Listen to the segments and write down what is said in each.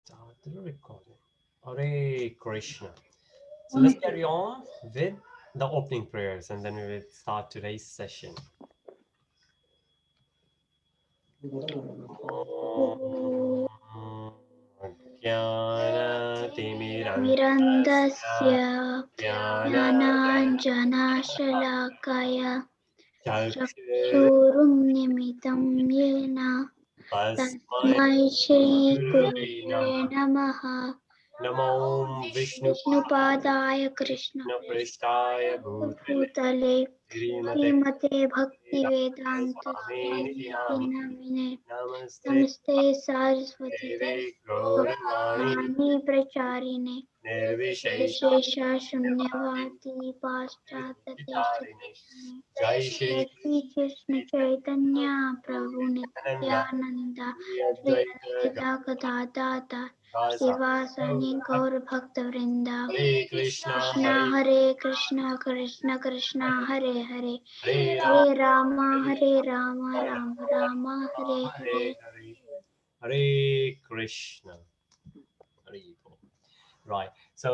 start the recording. Hare Krishna. So let's carry on with the opening prayers and then we will start today's session. विरन्दस्य ज्ञानाञ्जनशलाकया ज्ञानाञ्जनशलाकया चक्षुरुन्मिलितं येन तस्मै श्रीगुरवे नमः। नमो विष्णुपादाय कृष्णपृष्ठाय भूतले श्रीमते श्रीमते भक्तिवेदान्त स्वामिनिधि स्वामिनिति नामिने नमस्ते नमस्ते सारस्वती देवे गौरवाणी गौरवाणी प्रचारिणे निर्विशेष विशेष शून्यवादी धारिणे पाश्चात्यदेशतारिणे जय जय श्री श्री कृष्ण चैतन्य प्रभु आनंद नित्यानंद श्री श्री अद्वैत अद्वैता गदाधाता गदासा शिवासनि गौर भक्त वृंदा हरे कृष्णा कृष्णा हरे कृष्णा कृष्ण कृष्णा हरे हरे हरे हरे राम राम राम हरे हरे हरे। हरे हरे कृष्णा हरे Bol. Right, so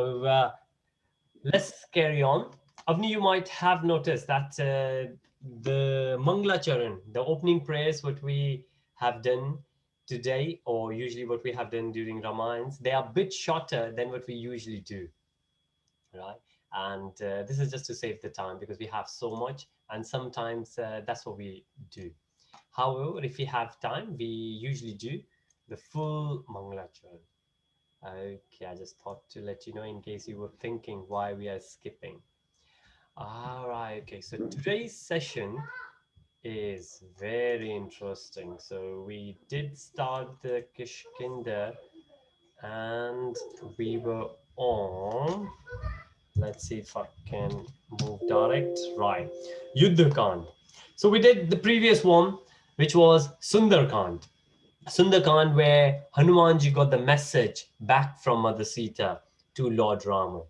let's carry on. Avni, you might have noticed that the Mangla Charan, the opening prayers, what we have done today, or usually what we have done during Ramayans, they are a bit shorter than what we usually do, right? And this is just to save the time because we have so much, and sometimes that's what we do. However, if we have time, we usually do the full Mangla Charan. Okay, I just thought to let you know in case you were thinking why we are skipping. All right, okay, so today's session is very interesting. So we did start the Kishkinda and we were on, let's see if I can move direct, right, Yuddhakand. So we did the previous one, which was Sundarkand. Sundarkand, where Hanumanji got the message back from Mother Sita to Lord Rama.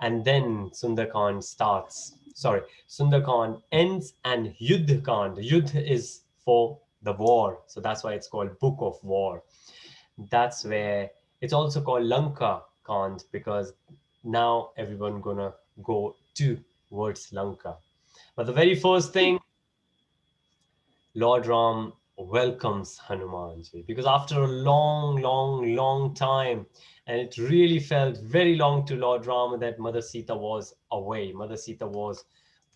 And then Sundarkand starts. Sorry, Sundarkand ends and Yuddhakand. Yuddh is for the war. So that's why it's called Book of War. That's where it's also called Lanka Kand because now everyone gonna go towards Lanka. But the very first thing, Lord Ram welcomes Hanumanji because after a long, long, long time, and it really felt very long to Lord Ram that Mother Sita was away. Mother Sita was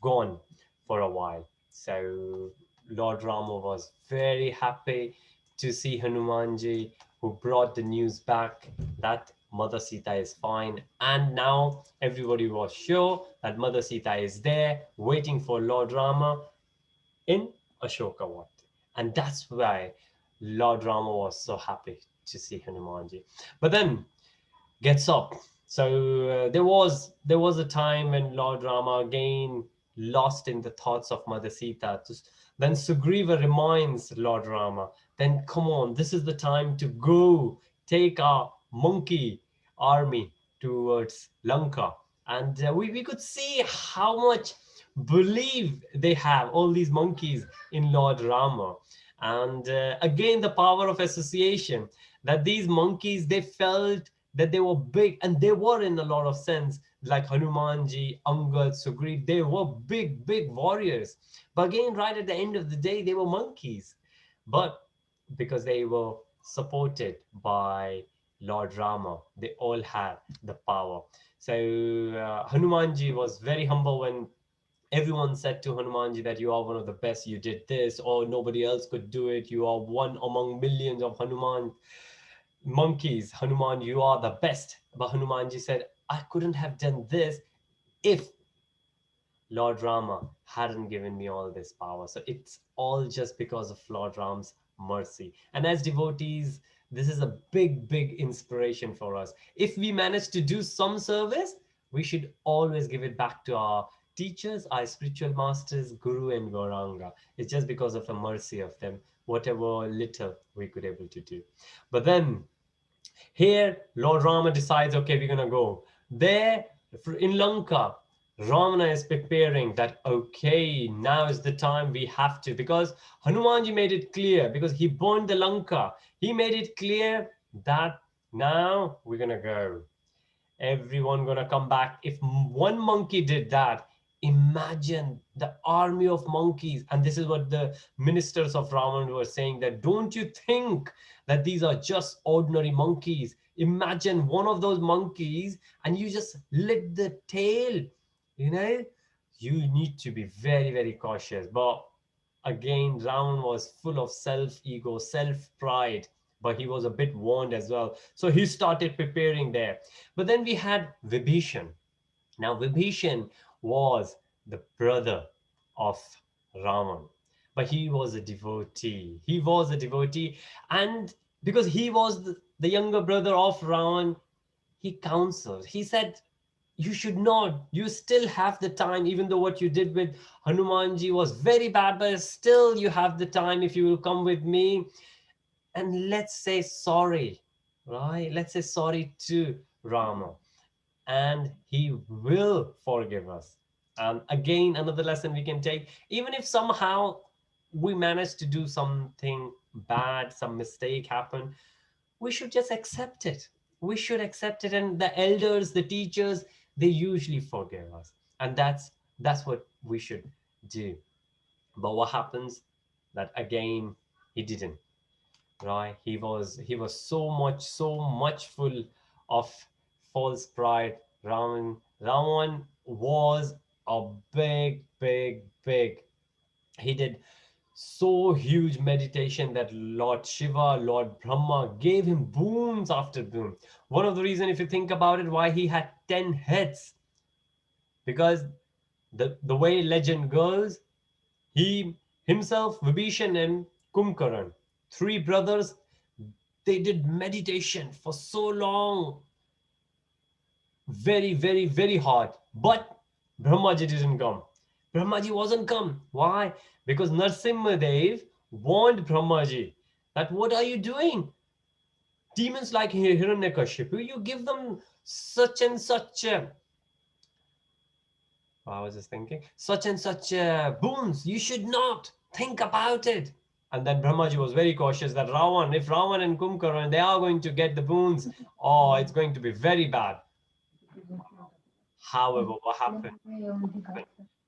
gone for a while. So Lord Rama was very happy to see Hanumanji, who brought the news back that Mother Sita is fine. And now everybody was sure that Mother Sita is there waiting for Lord Rama in Ashokawati. And that's why Lord Rama was so happy to see Hanumanji. But then gets up. So there was a time when Lord Rama again lost in the thoughts of Mother Sita. Then Sugriva reminds Lord Rama, then come on, this is the time to go take our monkey army towards Lanka. And we could see how much belief they have, all these monkeys in Lord Rama. And again, the power of association, that these monkeys, they felt that they were big, and they were in a lot of sense, like Hanumanji, Angad, Sugriv, they were big, big warriors. But again, right at the end of the day, they were monkeys. But because they were supported by Lord Rama, they all had the power. So Hanumanji was very humble when everyone said to Hanumanji that you are one of the best, you did this, or nobody else could do it. You are one among millions of Hanuman monkeys. Hanuman, you are the best. But Hanumanji said, I couldn't have done this if Lord Rama hadn't given me all this power. So it's all just because of Lord Ram's mercy. And as devotees, this is a big, big inspiration for us. If we manage to do some service, we should always give it back to our teachers, our spiritual masters, Guru and Gauranga. It's just because of the mercy of them, whatever little we could able to do. But then here, Lord Rama decides, okay, we're going to go. There, in Lanka, Ramana is preparing that, okay, now is the time we have to, because Hanumanji made it clear, because he burned the Lanka. He made it clear that Now we're gonna go. Everyone gonna come back. If one monkey did that, imagine the army of monkeys. And this is what the ministers of Ravan were saying, that don't you think that these are just ordinary monkeys? Imagine one of those monkeys and you just lick the tail. You know, you need to be very, very cautious. But again, Ravan was full of self ego, self pride, but he was a bit warned as well. So he started preparing there. But then we had Vibhishan. Now, Vibhishan was the brother of Ravan, but he was a devotee. He was a devotee, and because he was the younger brother of Ravan, he counseled. He said, you should not. You still have the time, even though what you did with Hanumanji was very bad, but still you have the time if you will come with me and let's say sorry, right? Let's say sorry to Rama, and he will forgive us. And again, another lesson we can take, even if somehow we manage to do something bad, some mistake happen, we should just accept it. We should accept it, and the elders, the teachers, they usually forgive us, and that's what we should do. But what happens that again he didn't, right? He was so much full of false pride. Ravan was a big. He did so huge meditation that Lord Shiva, Lord Brahma gave him boons after boon. One of the reason, if you think about it, why he had 10 heads, because the way legend goes, he himself, Vibhishan and Kumkaran, three brothers, they did meditation for so long, very hard. But Brahmaji didn't come. Brahmaji wasn't come. Why? Because Narsimhadev warned Brahmaji that what are you doing? Demons like Hiranyakashipu, you give them such and such. I was just thinking, such and such boons. You should not think about it. And then Brahmaji was very cautious that Ravan, if Ravan and Kumbhakarna, they are going to get the boons, oh, it's going to be very bad. However, what happened?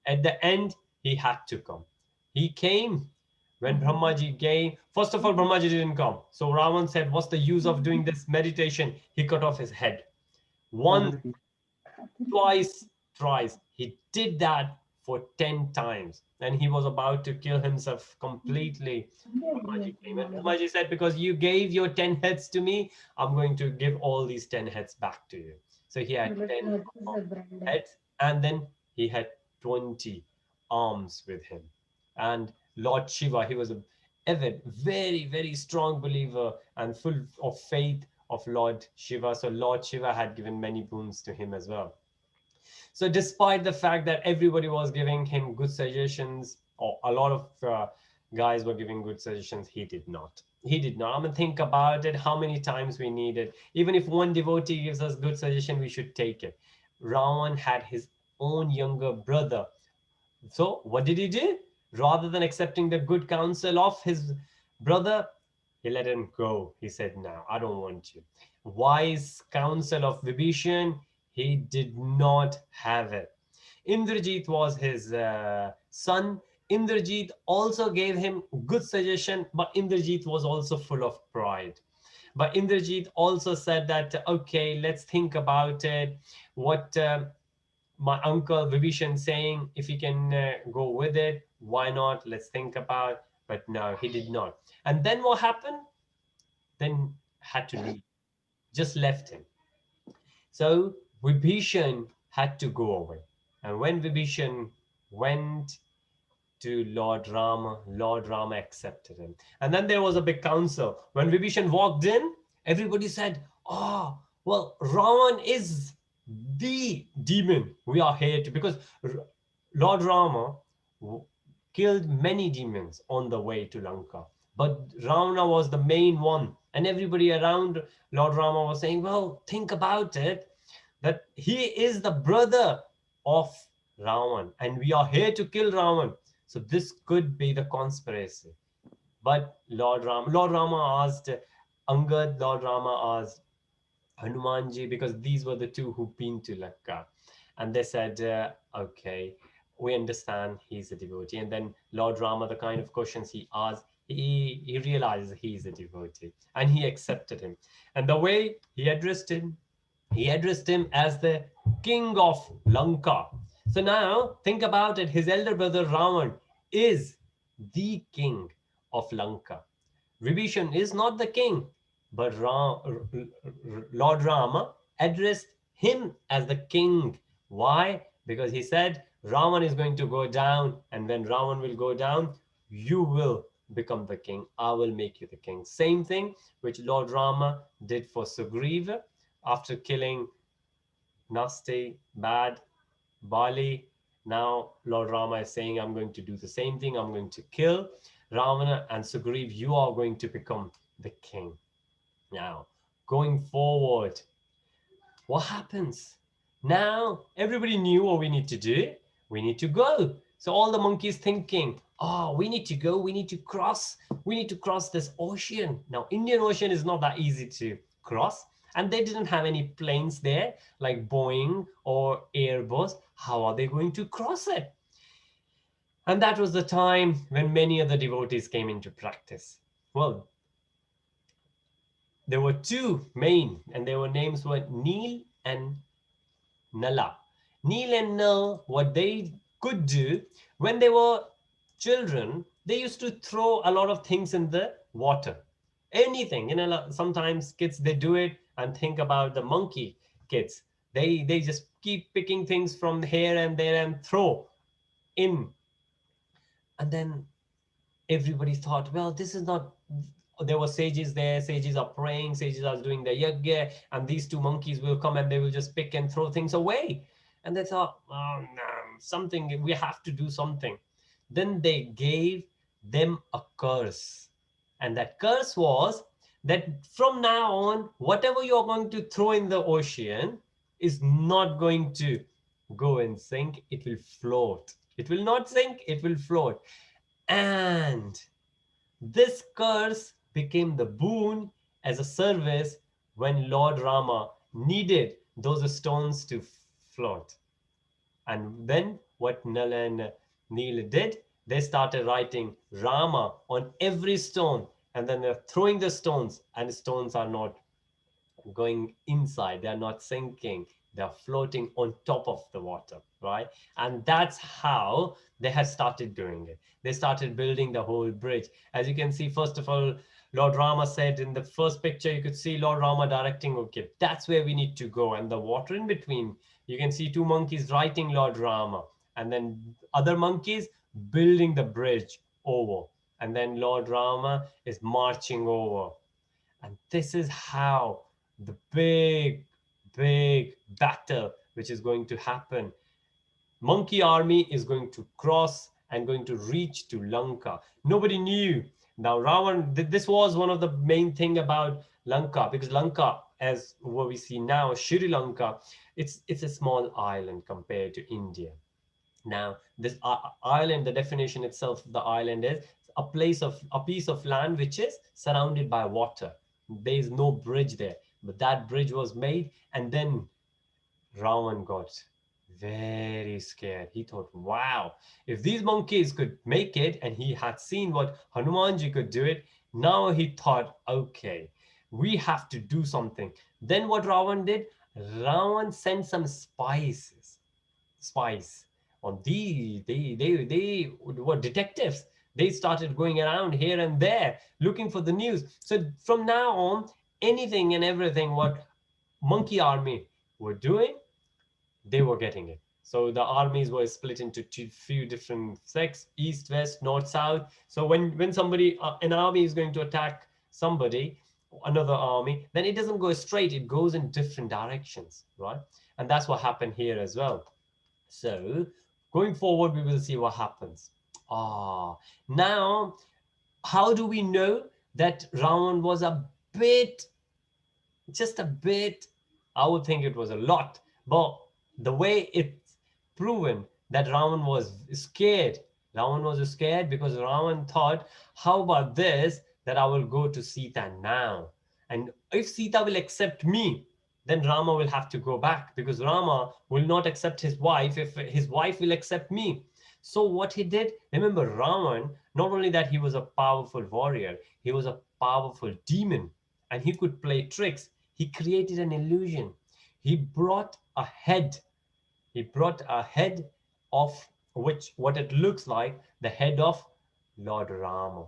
At the end, he had to come. He came when Brahmaji came. First of all, Brahmaji didn't come. So Ravan said, what's the use of doing this meditation? He cut off his head. Once, twice, thrice. He did that for 10 times. And he was about to kill himself completely. Brahmaji came. And Brahmaji said, because you gave your 10 heads to me, I'm going to give all these 10 heads back to you. So he had 10 heads, and then he had 20 arms with him. And Lord Shiva, he was a avid, very strong believer and full of faith of Lord Shiva. So Lord Shiva had given many boons to him as well. So despite the fact that everybody was giving him good suggestions, or a lot of guys were giving good suggestions, he did not. He did not. I mean, think about it, how many times we need it. Even if one devotee gives us good suggestion, we should take it. Ravan had his own younger brother. So what did he do? Rather than accepting the good counsel of his brother, he let him go. He said, no, I don't want you. Wise counsel of Vibhishan, he did not have it. Indrajit was his son. Indrajit also gave him good suggestion, but Indrajit was also full of pride. But Indrajit also said that, okay, let's think about it. What my uncle Vibhishan saying, if he can go with it, why not? Let's think about. But no, he did not. And then what happened? Then had to leave, just left him. So Vibhishan had to go away. And when Vibhishan went to Lord Rama accepted him. And then there was a big council. When Vibhishan walked in, everybody said, oh, well, Ravan is the demon we are here to, because Lord Rama killed many demons on the way to Lanka. But Ravana was the main one. And everybody around Lord Rama was saying, well, think about it, that he is the brother of Ravan, and we are here to kill Ravan. So this could be the conspiracy. But Lord Rama asked Angad, Lord Rama asked Hanumanji, because these were the two who've been to Lanka. And they said, okay, we understand he's a devotee. And then Lord Rama, the kind of questions he asked, he realized he's a devotee and he accepted him. And the way he addressed him as the king of Lanka. So now think about it. His elder brother Ravan is the king of Lanka. Vibhishan is not the king, but Lord Rama addressed him as the king. Why? Because he said, Ravan is going to go down, and when Ravan will go down, you will become the king. I will make you the king. Same thing which Lord Rama did for Sugriva after killing nasty, bad Bali. Now Lord Rama is saying, I'm going to do the same thing. I'm going to kill Ravana and Sugriv. You are going to become the king. Now, going forward, what happens? Now, everybody knew what we need to do. We need to go. So all the monkeys thinking, oh, we need to go. We need to cross. We need to cross this ocean. Now, Indian Ocean is not that easy to cross. And they didn't have any planes there like Boeing or Airbus. How are they going to cross it? And that was the time when many of the devotees came into practice. Well, there were two main, and their names were Neil and Nala. Neil and Nal, what they could do when they were children, they used to throw a lot of things in the water. Anything, sometimes kids they do it and think about the monkey kids. They just keep picking things from here and there and throw in. And then everybody thought, well, this is not. There were sages there. Sages are praying. Sages are doing the yajna, and these two monkeys will come and they will just pick and throw things away. And they thought, oh no, something. We have to do something. Then they gave them a curse, and that curse was that from now on, whatever you are going to throw in the ocean is not going to go and sink. It will float. It will not sink. It will float. And this curse became the boon as a service when Lord Rama needed those stones to float. And then what Nal and Neel did, they started writing Rama on every stone, and then they're throwing the stones, and the stones are not going inside, they're not sinking, they're floating on top of the water, right? And that's how they had started doing it. They started building the whole bridge. As you can see, first of all, Lord Rama said in the first picture, you could see Lord Rama directing, okay, that's where we need to go. And the water in between, you can see two monkeys writing Lord Rama, and then other monkeys building the bridge over. And then Lord Rama is marching over. And this is how the big battle which is going to happen. Monkey army is going to cross and going to reach to Lanka. Nobody knew. Now Ravan, this was one of the main thing about Lanka, because Lanka, as what we see now, Sri Lanka, it's a small island compared to India. Now, this island, the definition itself of the island is a piece of land which is surrounded by water. There is no bridge there, but that bridge was made, and then Ravan got very scared. He thought, wow, if these monkeys could make it, and he had seen what Hanumanji could do it, now he thought, okay, we have to do something. Then what Ravan did? Ravan sent some spies on they were detectives. They started going around here and there looking for the news. So from now on, anything and everything what monkey army were doing, they were getting it. So the armies were split into few different sects: east, west, north, south. So when somebody an army is going to attack somebody, another army, then it doesn't go straight, it goes in different directions, right? And that's what happened here as well. So going forward, we will see what happens. Now, how do we know that Ravan was a bit, just a bit? I would think it was a lot, but the way it's proven that Ravan was scared. Ravan was scared because Ravan thought, how about this, that I will go to Sita now? And if Sita will accept me, then Rama will have to go back, because Rama will not accept his wife if his wife will accept me. So what he did, remember Raman, not only that he was a powerful warrior, he was a powerful demon, and he could play tricks. He created an illusion. He brought a head. He brought a head of which what it looks like the head of Lord Rama.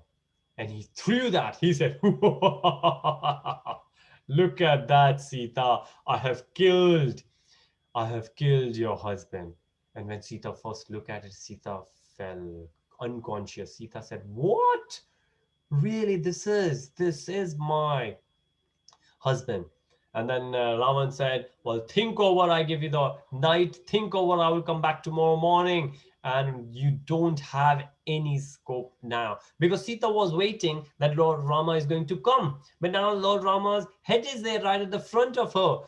And he threw that. He said, look at that, Sita. I have killed your husband. And when Sita first looked at it, Sita fell unconscious. Sita said, what? Really, this is my husband. And then Ravan said, well, think over, I give you the night, think over, I will come back tomorrow morning. And you don't have any scope now. Because Sita was waiting that Lord Rama is going to come. But now Lord Rama's head is there right at the front of her.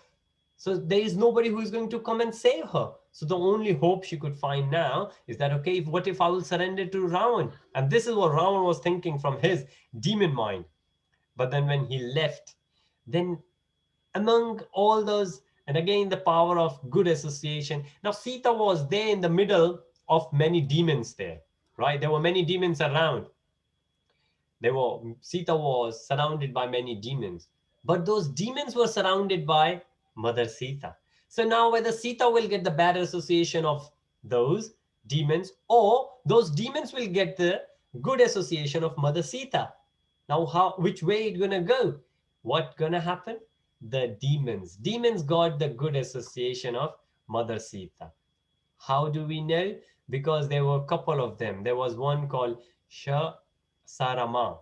So there is nobody who is going to come and save her. So the only hope she could find now is that, okay, what if I will surrender to Ravan? And this is what Ravan was thinking from his demon mind. But then when he left, then among all those, and again the power of good association. Now Sita was there in the middle of many demons there, right? There were many demons around. Sita was surrounded by many demons, but those demons were surrounded by Mother Sita. So now whether Sita will get the bad association of those demons, or those demons will get the good association of Mother Sita. Now which way it gonna go? What gonna happen? The demons got the good association of Mother Sita. How do we know? Because there were a couple of them. There was one called Sha Sarama,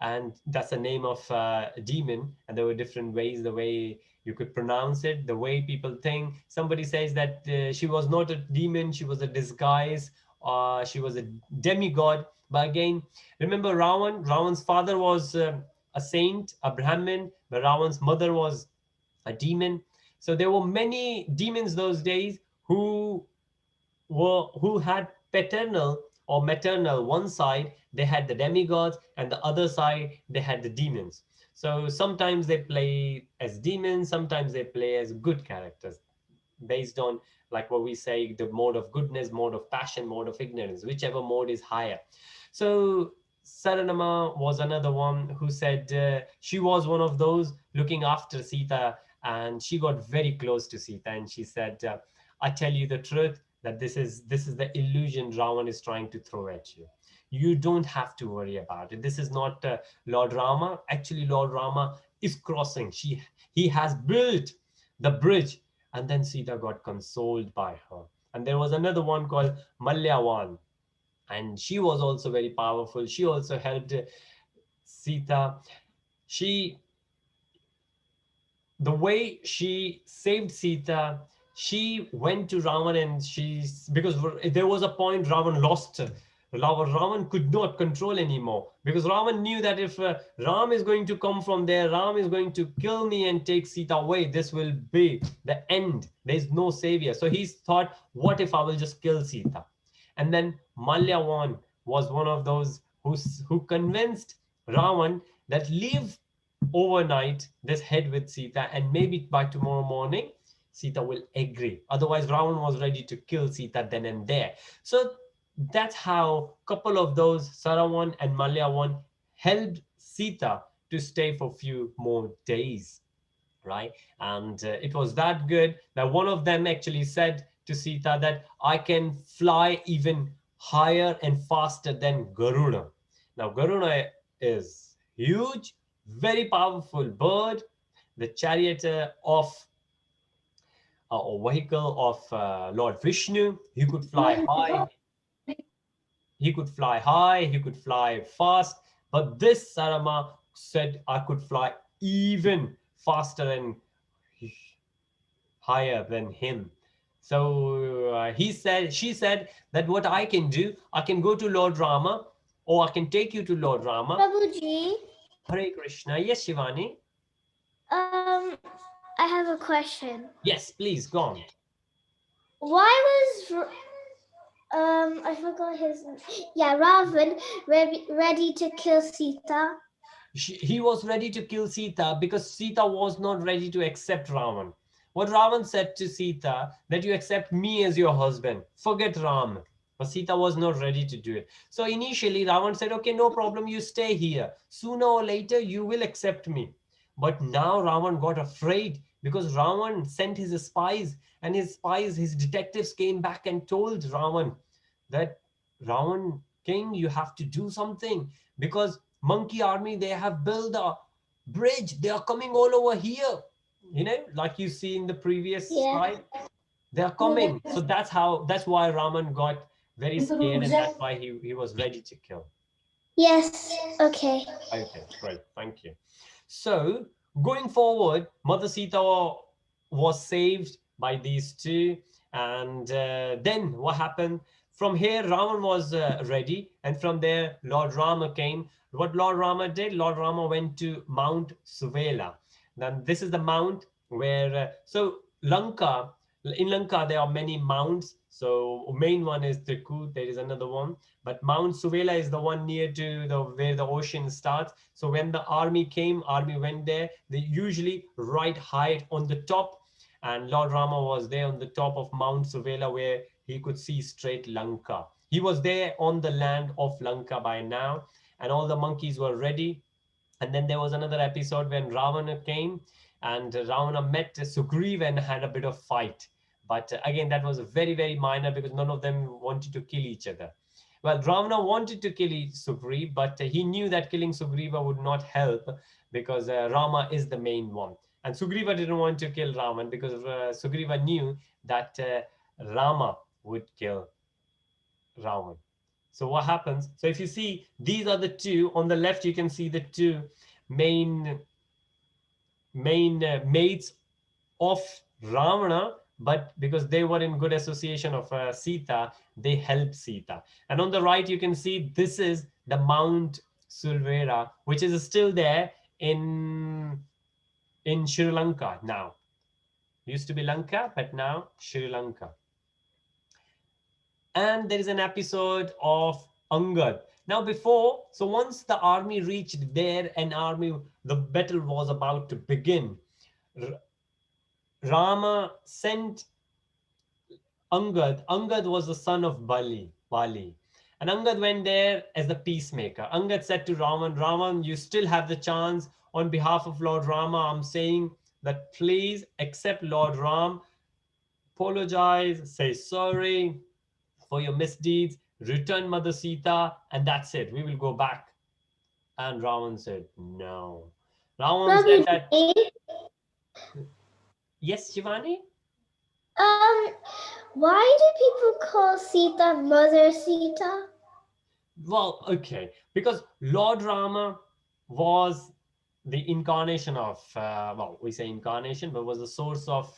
and that's the name of a demon. And there were different ways, the way you could pronounce it, the way people think. Somebody says that she was not a demon, she was a disguise, she was a demigod. But again, remember Ravan's father was a saint, a Brahmin, but Ravan's mother was a demon. So there were many demons those days who had paternal or maternal. One side they had the demigods, and the other side they had the demons. So sometimes they play as demons, sometimes they play as good characters, based on, like what we say, the mode of goodness, mode of passion, mode of ignorance, whichever mode is higher. So Saranama was another one who said she was one of those looking after Sita, and she got very close to Sita, and she said, I tell you the truth, that this is the illusion Ravan is trying to throw at you. You don't have to worry about it. This is not Lord Rama. Actually, Lord Rama is crossing. He has built the bridge. And then Sita got consoled by her. And there was another one called Malyavan, and she was also very powerful. She also helped Sita. She The way she saved Sita, she went to Ravan, and because there was a point Ravan lost. Ravan could not control anymore, because Ravan knew that if Ram is going to come from there, Ram is going to kill me and take Sita away. This will be the end. There is no savior. So he thought, what if I will just kill Sita? And then Malyavan was one of those who convinced Ravan that leave overnight this head with Sita, and maybe by tomorrow morning Sita will agree. Otherwise, Ravan was ready to kill Sita then and there. So that's how a couple of those, Saravan and Malyavan, helped Sita to stay for a few more days, right? And it was that good that one of them actually said to Sita that I can fly even higher and faster than Garuda. Now, Garuda is huge, very powerful bird, the charioteer of or vehicle of Lord Vishnu. He could fly high, he could fly fast. But this Sarama said I could fly even faster and higher than him. So she said that what I can do, I can go to Lord Rama, or I can take you to Lord Rama. Prabhuji, Hare Krishna. Yes, Shivani. I have a question. Yes, please, go on. Why was I forgot his name. Yeah, Ravan ready to kill Sita. he was ready to kill Sita because Sita was not ready to accept Ravan. What Ravan said to Sita, that you accept me as your husband, forget Ram. But Sita was not ready to do it. So initially Ravan said, okay, no problem, you stay here. Sooner or later you will accept me. But now Ravan got afraid because Ravan sent his spies, and his spies, his detectives came back and told Ravan that, Ravan king, you have to do something because monkey army, they have built a bridge. They are coming all over here. Like you see in the previous Yeah. slide, they are coming. So that's why Raman got very scared, and that's why he was ready to kill. Yes. Okay. Okay, great. Thank you. So, going forward, Mother Sita was saved by these two. And then what happened? From here, Ravan was ready. And from there, Lord Rama came. What Lord Rama did? Lord Rama went to Mount Suvela. Then this is the mount where, Lanka, in Lanka, there are many mounts. So main one is Trikut. There is another one, but Mount Suvela is the one near to the where the ocean starts. So when the army went there. They usually ride high on the top, and Lord Rama was there on the top of Mount Suvela where he could see straight Lanka. He was there on the land of Lanka by now, and all the monkeys were ready. And then there was another episode when Ravana came, and Ravana met Sugriva and had a bit of fight. But again, that was very, very minor because none of them wanted to kill each other. Well, Ravana wanted to kill Sugriva, but he knew that killing Sugriva would not help because Rama is the main one. And Sugriva didn't want to kill Raman because Sugriva knew that Rama would kill Ravan. So what happens? So if you see, these are the two. On the left, you can see the two main mates of Ravana, but because they were in good association of Sita, they helped Sita. And on the right, you can see this is the Mount Sulvera, which is still there in Sri Lanka now. Used to be Lanka, but now Sri Lanka. And there is an episode of Angad. Now, so once the army reached there, the battle was about to begin. Rama sent Angad. Angad was the son of Bali. And Angad went there as the peacemaker. Angad said to Raman, Raman, you still have the chance. On behalf of Lord Rama, I'm saying that please accept Lord Ram, apologize, say sorry for your misdeeds, return Mother Sita, and that's it. We will go back. And Ravan said, no. Ravan said that, Mommy, yes, Shivani? um, why do people call Sita Mother Sita? Well, okay. Because Lord Rama was the incarnation of, we say incarnation, but was the source of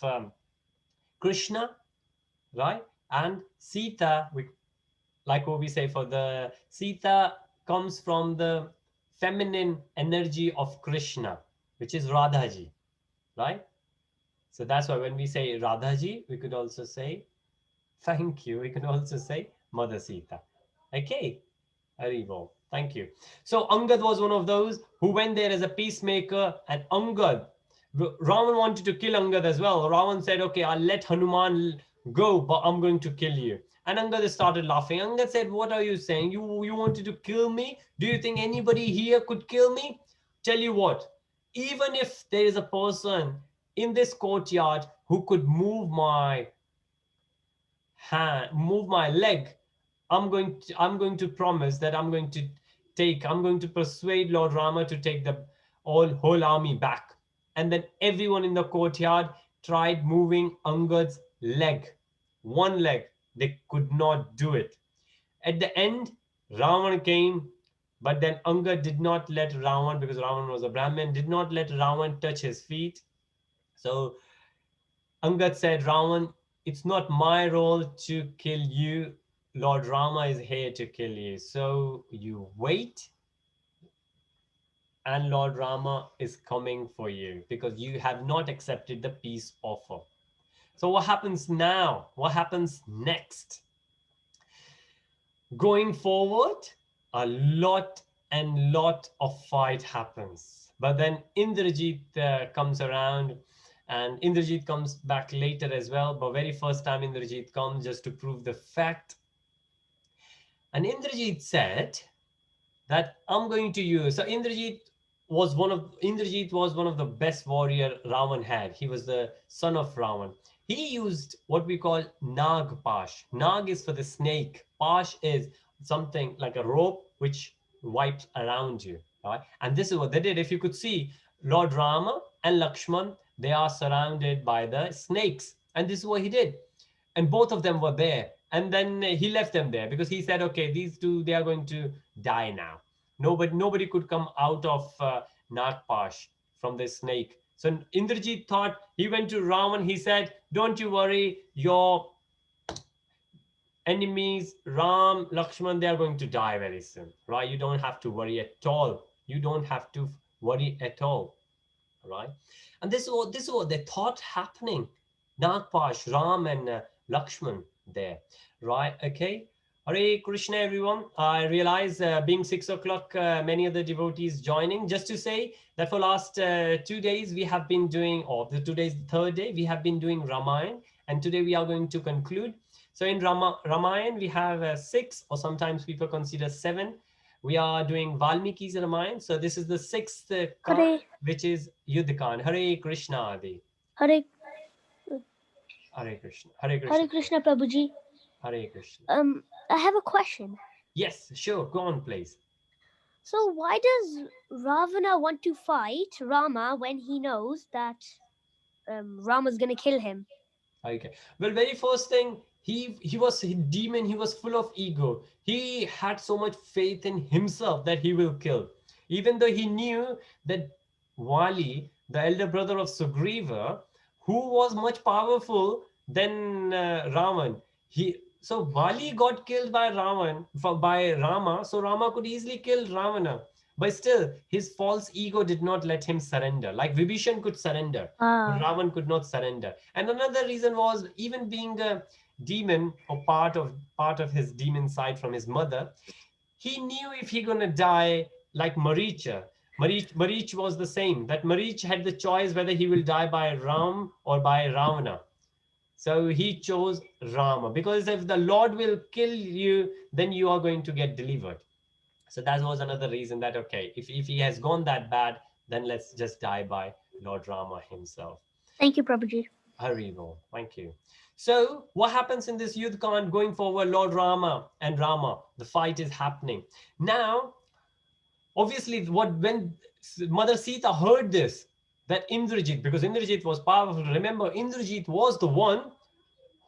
Krishna, right? And Sita, like what we say for the Sita comes from the feminine energy of Krishna, which is Radhaji, right? So that's why when we say Radhaji, we could also say thank you. We can also say Mother Sita. Okay, Haribo. Thank you. So Angad was one of those who went there as a peacemaker, and Angad, Ravan wanted to kill Angad as well. Ravan said, okay, I'll let Hanuman go, but I'm going to kill you. And Angad started laughing. Angad said, what are you saying? You wanted to kill me? Do you think anybody here could kill me? Tell you what, even if there is a person in this courtyard who could move my leg, I'm going to promise that I'm going to persuade Lord Rama to take the whole army back. And then everyone in the courtyard tried moving Angad's leg, one leg. They could not do it. At the end, Ravan came, but then Angad did not let Ravan, because Ravan was a Brahmin, did not let Ravan touch his feet. So Angad said, Ravan, it's not my role to kill you. Lord Rama is here to kill you. So you wait, and Lord Rama is coming for you because you have not accepted the peace offer. So what happens now? What happens next? Going forward, a lot and lot of fight happens. But then Indrajit comes around, and Indrajit comes back later as well. But very first time Indrajit comes just to prove the fact. And Indrajit said that I'm going to use. So Indrajit was one of the best warrior Ravan had. He was the son of Ravan. He used what we call Nag Pash. Nag is for the snake. Pash is something like a rope which wipes around you. Right? And this is what they did. If you could see, Lord Rama and Lakshman, they are surrounded by the snakes. And this is what he did, and both of them were there, and then he left them there because he said, okay, these two, they are going to die now. Nobody could come out of Nagpash from the snake. So Indrajit thought, he went to Ravan, he said, don't you worry, your enemies Ram, Lakshman, they are going to die very soon, right? You don't have to worry at all. You don't have to worry at all, right? And this is what they thought happening. Nagpash, Ram, and Lakshman there, right? Okay. Hare Krishna, everyone. I realize being 6 o'clock, many of the devotees joining. Just to say that for last 2 days we have been doing, or the today's the third day, we have been doing Ramayana, and today we are going to conclude. So in Ramayana we have six, or sometimes people consider seven. We are doing Valmiki's Ramayana. So this is the sixth Kand, Hare, which is Yuddha Kand. Hare Krishna Adi. Hare, Hare Krishna. Hare Hare Krishna. Krishna, Prabhuji. Hare Krishna. I have a question. Yes, sure. Go on, please. So, why does Ravana want to fight Rama when he knows that Rama's gonna kill him? Okay. Well, very first thing, he was a demon. He was full of ego. He had so much faith in himself that he will kill, even though he knew that Wali, the elder brother of Sugriva, who was much powerful than Ravan. So Wali got killed by by Rama. So Rama could easily kill Ravana. But still, his false ego did not let him surrender. Like Vibhishan could surrender, but Ah, Ravan could not surrender. And another reason was, even being a demon, or part of his demon side from his mother, he knew if he gonna die like Maricha. Marich was the same. That Marich had the choice whether he will die by Ram or by Ravana. So he chose Rama, because if the Lord will kill you, then you are going to get delivered. So that was another reason that, okay, if he has gone that bad, then let's just die by Lord Rama himself. thank you, Prabhuji. Haribo, thank you. So what happens in this Yuddh Kand going forward? Lord Rama and Rama, the fight is happening. Now, obviously, when Mother Sita heard this, that Indrajit, because Indrajit was powerful, remember, Indrajit was the one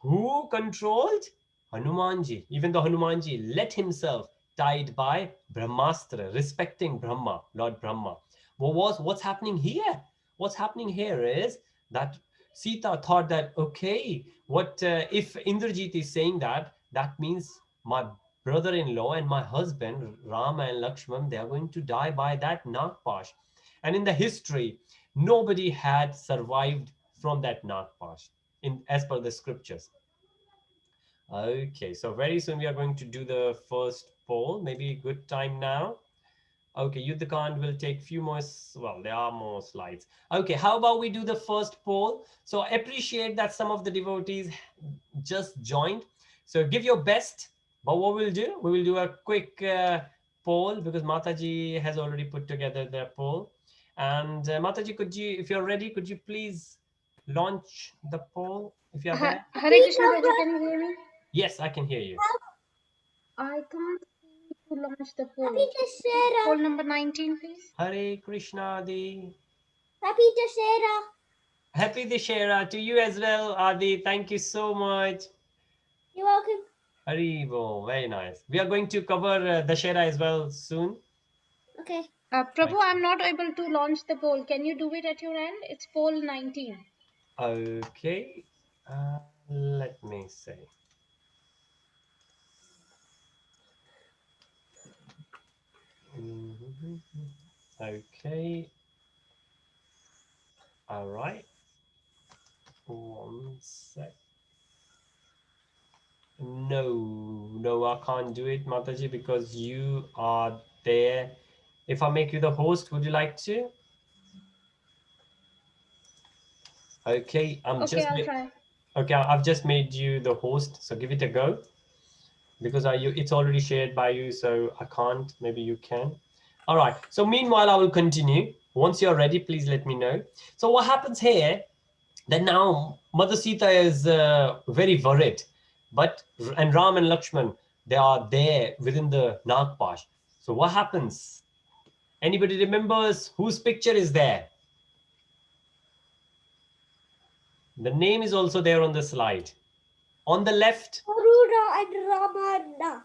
who controlled Hanumanji, even though Hanumanji let himself tied by Brahmastra, respecting Brahma, Lord Brahma. What's happening here? What's happening here is that Sita thought that, okay, what if Indrajit is saying that, that means my brother-in-law and my husband, Rama and Lakshman, they are going to die by that Nagpash. And in the history, nobody had survived from that Nagpash as per the scriptures. Okay, so very soon we are going to do the first poll. Maybe good time now. Okay, Yuddhakand will take few more, well, there are more slides. Okay, how about we do the first poll? So I appreciate that some of the devotees just joined. So give your best. But what we'll do, we will do a quick poll, because Mataji has already put together the poll. And Mataji, could you, if you're ready, could you please launch the poll if you're there? Hare Krishna Prabhu, can you hear me? Yes, I can hear you. I can't see to launch the poll. Poll number 19, please. Hare Krishna Adi. Happy Dashera. Happy Dashera to you as well, Adi. Thank you so much. You're welcome. Haribo, very nice. We are going to cover Dashera as well soon. Okay. Prabhu, I'm not able to launch the poll. Can you do it at your end? It's poll 19. Okay, let me see. Mhm. Okay, all right. One sec. No, no, I can't do it, Mataji, because you are there If I make you the host, would you like to? Okay, Okay, I'll try. okay. I've just made you the host, so give it a go because it's already shared by you, so I can't. Maybe you can. All right. So meanwhile, I will continue. Once you're ready, please let me know. So what happens here? Then now Mother Sita is very worried, but and Ram and Lakshman, they are there within the Nagpash. So what happens? Anybody remembers whose picture is there? The name is also there on the slide. On the left, Karuna and Ramana.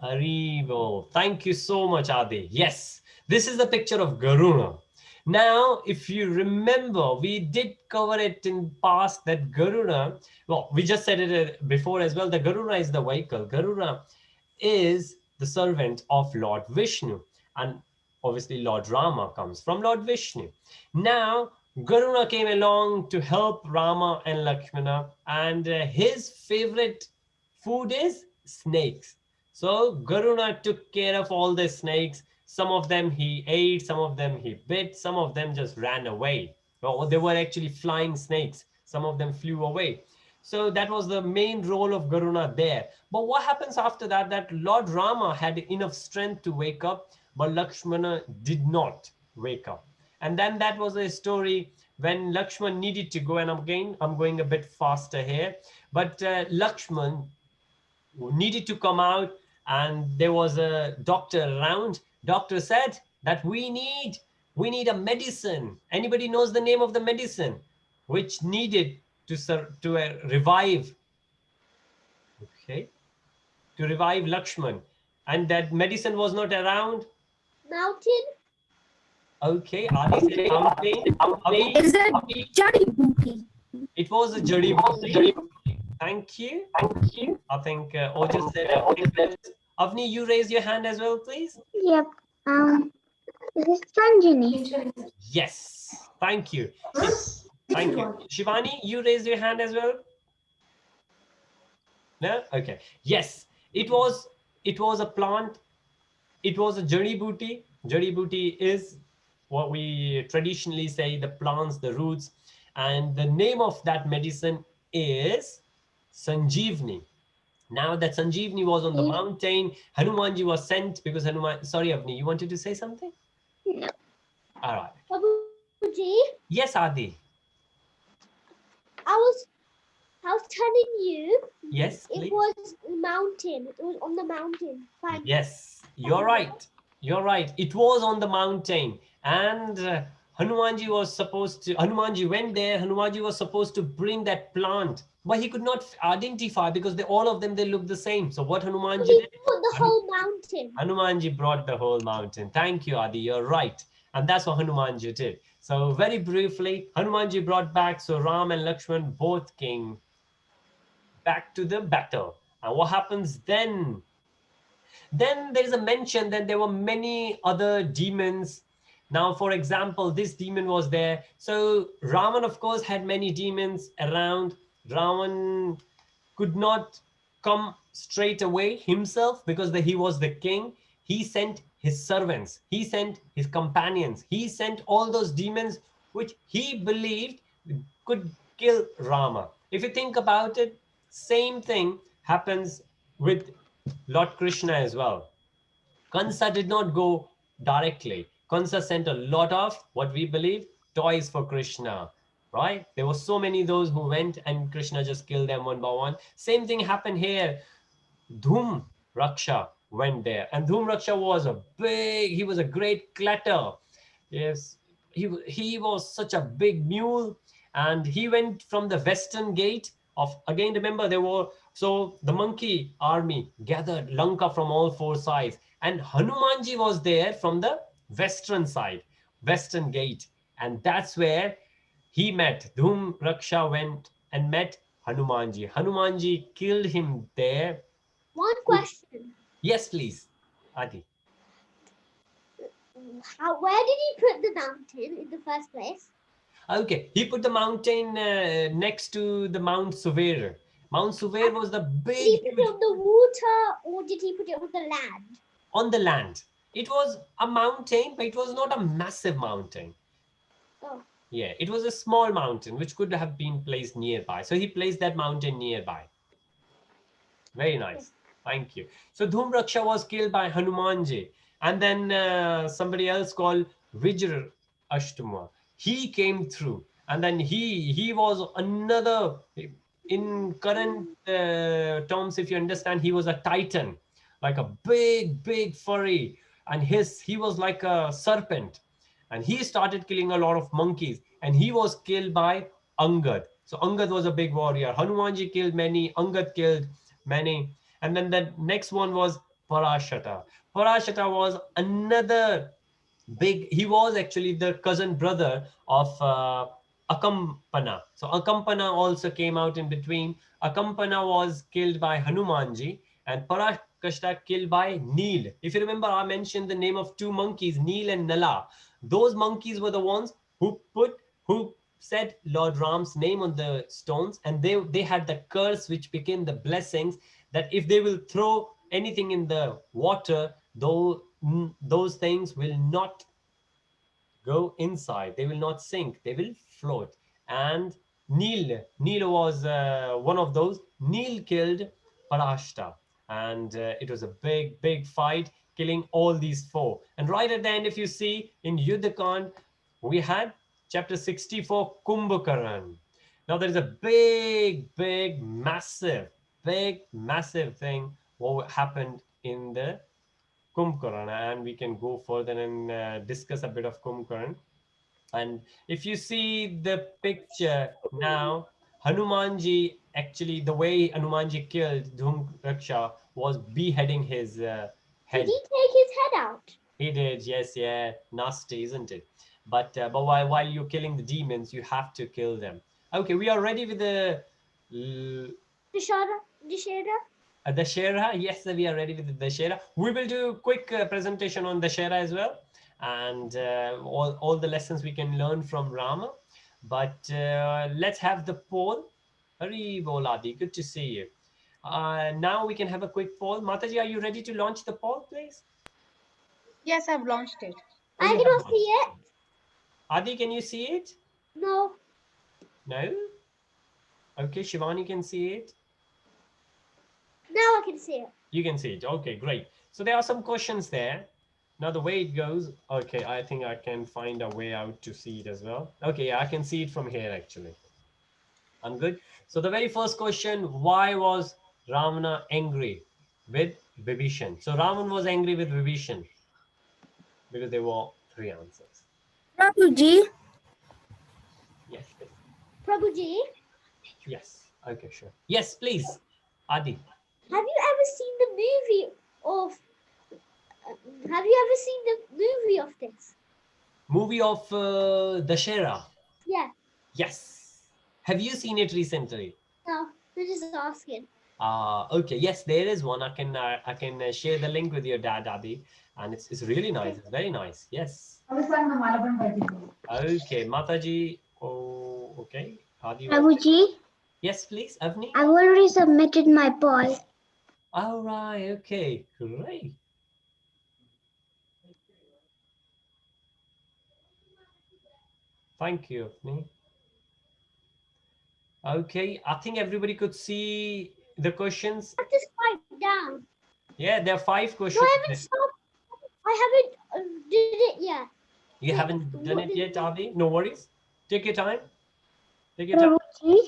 Arrivo. Thank you so much, Adi. Yes, this is the picture of Garuna. Now, if you remember, we did cover it in past that Garuna, well, we just said it before as well, the Garuna is the vehicle. Garuna is the servant of Lord Vishnu. And obviously, Lord Rama comes from Lord Vishnu. Now, Garuna came along to help Rama and Lakshmana, and his favorite food is snakes. So Garuna took care of all the snakes. Some of them he ate, some of them he bit, some of them just ran away. Well, they were actually flying snakes. Some of them flew away. So that was the main role of Garuna there. But what happens after that? That Lord Rama had enough strength to wake up, but Lakshmana did not wake up. And then that was a story when Lakshman needed to go. And again, I'm going a bit faster here. But Lakshman needed to come out, and there was a doctor around. Doctor said that we need a medicine. Anybody knows the name of the medicine which needed to revive, okay, to revive Lakshman, and that medicine was not around? Mountain. Okay, Adi said mountain. Avi, Is a jari booty. it was a jari buti. Thank you. I think Ojas said it. Avni, you raise your hand as well, please. Yep. This is Sanjini. Yes. Thank you. Thank you. Shivani, you raised your hand as well? No? Okay. Yes. It was a plant. It was a jari booty. Jari booty is what we traditionally say, the plants, the roots. And the name of that medicine is Sanjeevni. Now that Sanjeevni was on the mountain, Hanumanji was sent because Hanuman. Sorry, Avni, you wanted to say something? No. All right. Babuji, yes, Adi. I was telling you. Yes, please. It was mountain. It was on the mountain. Fine. Yes, you're right. You're right. It was on the mountain, and Hanumanji was supposed to. Hanumanji went there. Hanumanji was supposed to bring that plant, but he could not identify because all of them they look the same. So what Hanumanji did? Brought the whole mountain. Hanumanji brought the whole mountain. Thank you, Adi. You're right, and that's what Hanumanji did. So very briefly, Hanumanji brought back. So Ram and Lakshman both came back to the battle. And what happens then? Then there is a mention that there were many other demons. Now, for example, this demon was there. So Raman, of course, had many demons around. Raman could not come straight away himself because he was the king. He sent his servants. He sent his companions. He sent all those demons which he believed could kill Rama. If you think about it, same thing happens with Lord Krishna as well. Kansa did not go directly. Kansa sent a lot of what we believe toys for Krishna, right? There were so many those who went and Krishna just killed them one by one. Same thing happened here. Dhum Raksha went there, and Dhum Raksha was he was a great clatter. Yes, he was such a big mule, and he went from the western gate of, again, remember there were, so the monkey army gathered Lanka from all four sides, and Hanumanji was there from the western side, western gate, and that's where he met. Dhum Raksha went and met Hanumanji. Hanumanji killed him there. One question. Yes, please, Adi. Where did he put the mountain in the first place? Okay, he put the mountain next to the Mount Suver. Mount Suver was the big. Did he put it on the water or did he put it on the land? On the land. It was a mountain, but it was not a massive mountain. Oh. Yeah, it was a small mountain which could have been placed nearby. So he placed that mountain nearby. Very nice. Thank you. So Dhumraksha was killed by Hanumanji. And then somebody else called Vijra Ashtama. He came through. And then he was another, in current terms, if you understand, he was a titan, like a big furry. And he was like a serpent. And he started killing a lot of monkeys. And he was killed by Angad. So Angad was a big warrior. Hanumanji killed many, Angad killed many. And then the next one was Parashata. Parashata was another big, he was actually the cousin brother of Akampana. So Akampana also came out in between. Akampana was killed by Hanumanji and Parakashta killed by Neel. If you remember, I mentioned the name of two monkeys, Neel and Nala. Those monkeys were the ones who said Lord Ram's name on the stones, and they had the curse which became the blessings, that if they will throw anything in the water, though those things will not go inside, they will not sink, they will float. And Neel was one of those. Neel killed Parashta, and it was a big fight, killing all these four. And right at the end, if you see in Yuddhakand, we had chapter 64, Kumbhakaran. Now there is a big massive thing what happened in the Kumbhkarna, and we can go further and discuss a bit of Kumbhkarna. And if you see the picture now, Hanumanji, actually, the way Hanumanji killed Dhumraksha was beheading his Did head. he take his head out? He did, yes, yeah, nasty, isn't it? But while you're killing the demons, you have to kill them. Okay, we are ready with the Dishara? Dishara? Dashera. Yes, we are ready with the Dashera. We will do a quick presentation on Dashera as well, and all the lessons we can learn from Rama. But let's have the poll. Hari Boladi, good to see you. Now we can have a quick poll. Mataji, are you ready to launch the poll, please? Yes, I've launched it. Oh, I you have cannot see launched it. it. Adi, can you see it? No. No? Okay, Shivani can see it. Now I can see it. You can see it. Okay, great. So there are some questions there. Now the way it goes, okay, I think I can find a way out to see it as well. Okay, yeah, I can see it from here actually. I'm good. So the very first question, why was Ravana angry with Vibhishan? So Ravan was angry with Vibhishan because there were three answers. Prabhuji, Yes, please. Prabhuji, Yes. Okay, sure. Yes, please. Adi. have you ever seen the movie of? Have you ever seen the movie of this? Movie of Dashera. Yeah. Yes. Have you seen it recently? No, they're just asking. Okay. Yes, there is one. I can share the link with your dad, Adi, and it's really nice. It's very nice. Yes. Okay, Mataji. Oh, okay. Adi was. Prabhuji, Yes, please, Avni. I've already submitted my poll. All right. Okay. Great. Thank you, Avni. Okay. I think everybody could see the questions. Have to swipe down. Yeah, there are 5 No, questions. I haven't stopped. I haven't did it yet. You Wait, haven't done what it did yet, you- Adi? No worries. Take your time. Take your time. Prabhuji,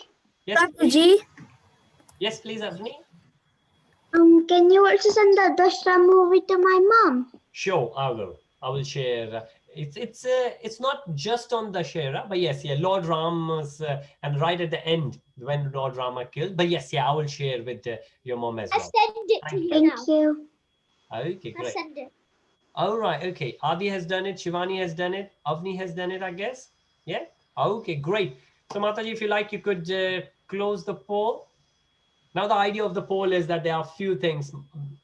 Yes, please. Prabhuji, Yes, please, Avni. can you also send the Dashra movie to my mom? Sure, I will. I will share. It's not just on the Shera, but yes, yeah, Lord Rama's and right at the end when Lord Rama killed. But yes, yeah, I will share with your mom as I well. send it to Thank you you. now. Thank you. Okay, I great. send it. All right. Okay, Adi has done it. Shivani has done it. Avni has done it. I guess. Yeah. Okay, great. So Mataji, if you like, you could close the poll. Now the idea of the poll is that there are few things.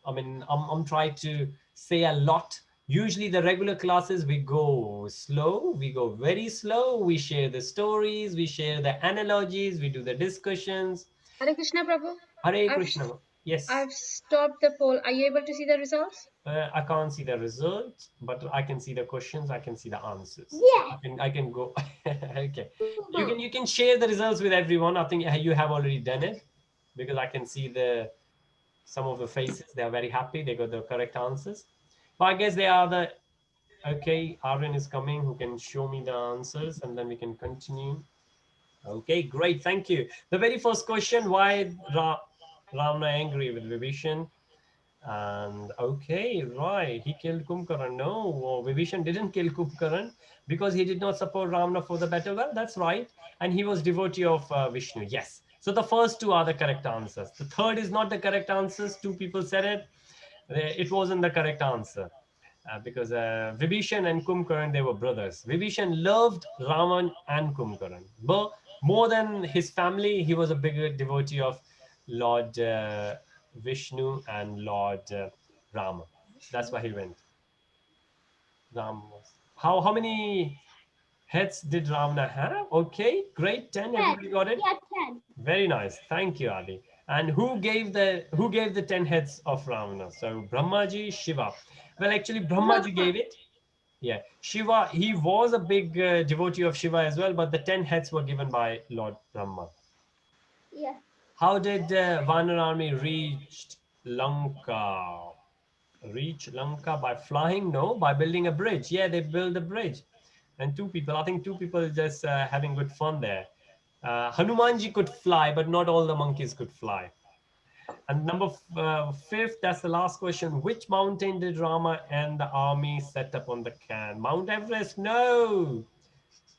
I mean, I'm trying to say a lot. Usually the regular classes, we go slow, we go very slow, we share the stories, we share the analogies, we do the discussions. Hare Krishna, Prabhu. Hare I've Krishna. Yes. I've stopped the poll. Are you able to see the results? I can't see the results, but I can see the questions. I can see the answers. Yeah. I can go. Okay. You can share the results with everyone. I think you have already done it because I can see some of the faces. They are very happy. They got the correct answers. But I guess they are the okay. Arvin is coming who can show me the answers and then we can continue. Okay, great. Thank you. The very first question: why Ramna angry with Vibhishan? And okay, right, he killed Kumbhakarna. No, Vibhishan didn't kill Kumbhakarna because he did not support Ramna for the battle. Well, that's right. And he was devotee of Vishnu. Yes. So the first two are the correct answers. The third is not the correct answers. Two people said it. It wasn't the correct answer. Because Vibhishan and Kumbhakarna, they were brothers. Vibhishan loved Raman and Kumbhakarna. But more than his family, he was a bigger devotee of Lord Vishnu and Lord Rama. That's why he went. Ram was. How many heads did Ravana have? Okay, great, 10. Everybody got it. Yeah, 10. Very nice. Thank you, Adi. And who gave the 10 heads of Ravana? So Brahmaji, Shiva. Well, actually, Brahmaji gave it. Yeah, Shiva. He was a big devotee of Shiva as well, but the 10 heads were given by Lord Brahma. Yeah. How did Vanar army reach Lanka? Reach Lanka by flying? No, by building a bridge. Yeah, they built a bridge. And two people, I think two people just having good fun there. Hanumanji could fly, but not all the monkeys could fly. And number fifth, that's the last question. Which mountain did Rama and the army set up on the can? Mount Everest? No.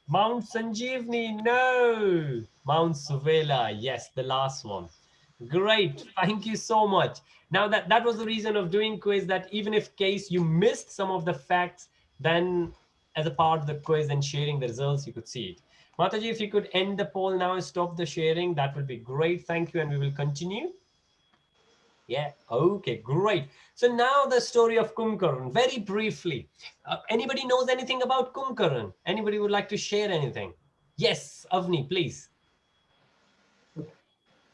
Mount Sanjeevani? No. Mount Suvela? Yes, the last one. Great. Thank you so much. Now that was the reason of doing quiz, that even if case you missed some of the facts, then as a part of the quiz and sharing the results, you could see it. Mataji, if you could end the poll now and stop the sharing, that would be great. Thank you. And we will continue. Yeah. Okay, great. So now the story of Kumbhakarna, very briefly. Anybody knows anything about Kumbhakarna? Anybody would like to share anything? Yes, Avni, please.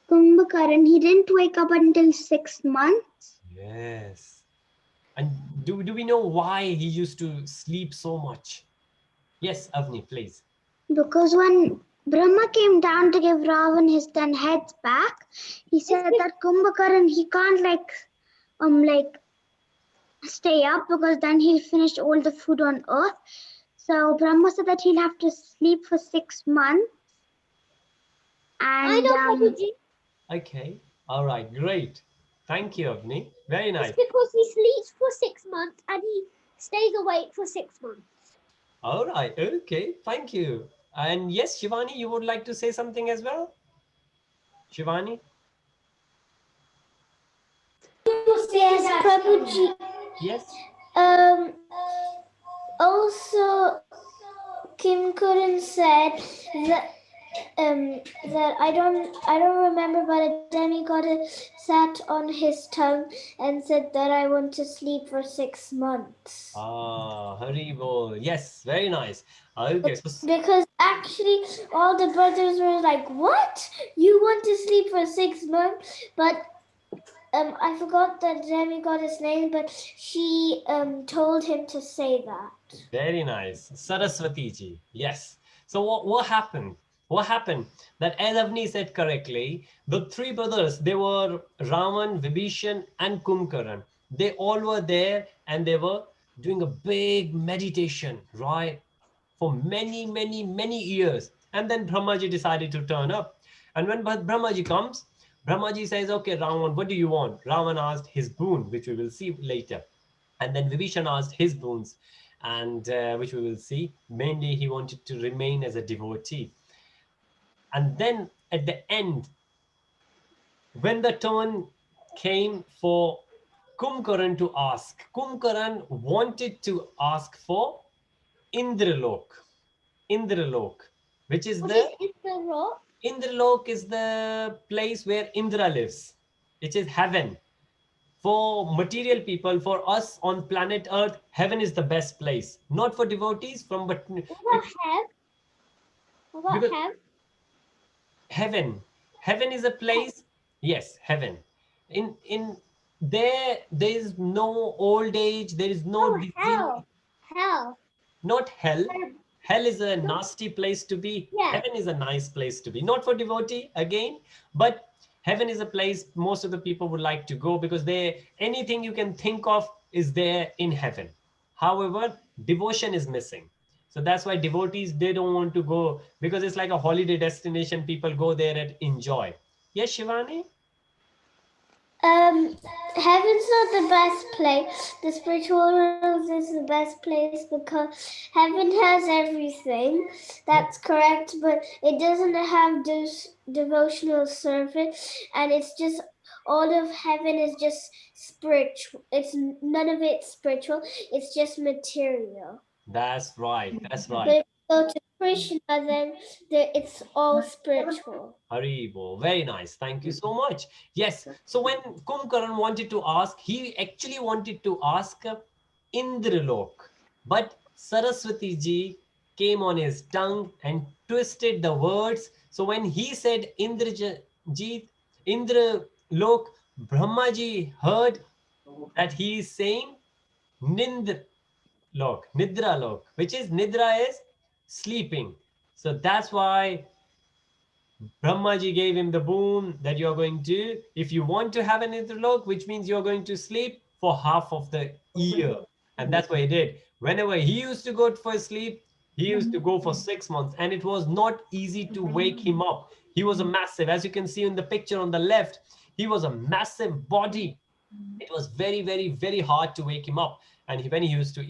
Kumbhakaran, he didn't wake up until 6 months. Yes. And do we know why he used to sleep so much? Yes, Avni, please. Because when Brahma came down to give Ravan his 10 heads back, he said that Kumbhakaran, he can't like stay up because then he'll finish all the food on earth. So Brahma said that he'll have to sleep for 6 months. I And know, Babuji. Okay. All right, great. Thank you, Avni. Very nice. It's because he sleeps for 6 months and he stays awake for 6 months. All right, okay. Thank you. And yes, Shivani, you would like to say something as well? Shivani? yes, Prabhuji. Yes. Also, Kim Kurin said that that I don't remember, but a demigod sat on his tongue and said that I want to sleep for 6 months. Ah, Haribol. Yes, very nice. Okay, so Because actually, all the brothers were like, "What? You want to sleep for 6 months?" But I forgot the demigod's name, but she told him to say that. very nice. Saraswati ji. Yes. So what happened? What happened? That as Avni said correctly, the three brothers, they were Raman, Vibhishan, and Kumbhakarna. They all were there and they were doing a big meditation, right? For many, many, many years. And then Brahmaji decided to turn up. And when Brahmaji comes, Brahmaji says, okay, Raman, what do you want? Raman asked his boon, which we will see later. And then Vibhishan asked his boons, and which we will see. Mainly, he wanted to remain as a devotee. And then at the end, when the turn came for Kumbhakarna to ask, Kumbhakarna wanted to ask for Indralok. Indralok, which is What the is the rock? Indralok is the place where Indra lives, which is heaven. For material people, for us on planet Earth, heaven is the best place. Not for devotees, What have? What because have? heaven is a place. Yes, heaven. In there is no old age, there is no Oh, disease. hell. Hell. Not hell. Um, Hell is a nasty place to be. Yeah. Heaven is a nice place to be. Not for devotee again, but heaven is a place most of the people would like to go because they anything you can think of is there in heaven. However, devotion is missing. So that's why devotees they don't want to go because it's like a holiday destination. People go there and enjoy. Yes, Shivani? Um, Heaven's not the best place. The spiritual world is the best place because heaven has everything. Yeah. That's correct, but it doesn't have this devotional service, and it's just all of heaven is just spiritual. It's none of it spiritual. It's just material. That's right. That's But right. if you go to Krishna, then it's all spiritual. Haribo, very nice. Thank you so much. Yes. So when Kumkaran wanted to ask, he actually wanted to ask Indralok, but Saraswati ji came on his tongue and twisted the words. So when he said Indrajit, Indralok, Brahmaji heard that he is saying Nindra Nidra Lok, which is Nidra is sleeping. So that's why Brahmaji gave him the boon that you're going to, if you want to have an interlock, which means you're going to sleep for half of the year. And that's what he did. Whenever he used to go for sleep, he used to go for 6 months. And it was not easy to wake him up. He was a massive, as you can see in the picture on the left, he was a massive body. It was very, very, very hard to wake him up. And when he used to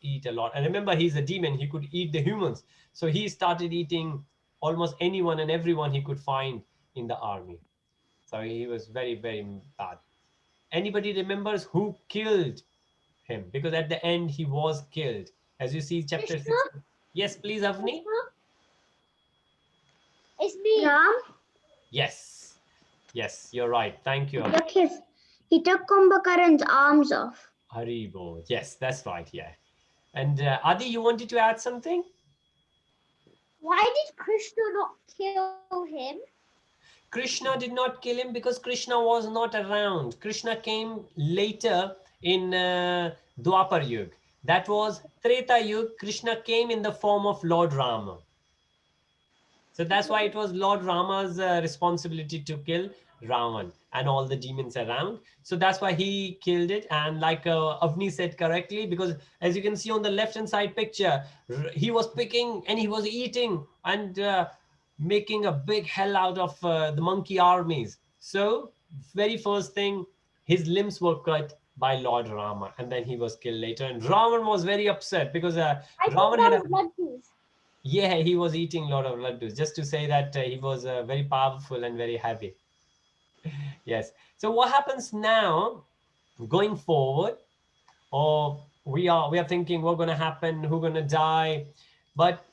eat a lot. And remember, he's a demon. He could eat the humans. So he started eating almost anyone and everyone he could find in the army. So he was very, very bad. Anybody remembers who killed him? Because at the end, he was killed. As you see, chapter Krishna? 6. Yes, please, Avni. It's me. Ram, Yes. Yes, you're right. Thank you, he Avni. he took Kumbhakaran's arms off. Haribo. Yes, that's right. Yeah. And Adi, you wanted to add something? Why did Krishna not kill him? Krishna did not kill him because Krishna was not around. Krishna came later in Dwapar Yug. That was Treta Yug. Krishna came in the form of Lord Rama. So that's why it was Lord Rama's responsibility to kill Ravan and all the demons around. So that's why he killed it. And like Avni said correctly, because as you can see on the left hand side picture, he was picking and he was eating and making a big hell out of the monkey armies. So very first thing, his limbs were cut by Lord Rama, and then he was killed later. And Ravan was very upset because I think Ravan that had a was laddus. yeah, he was eating a lot of laddus just to say that he was very powerful and very happy. Yes. So what happens now going forward? Or we are thinking what going to happen, who going to die, but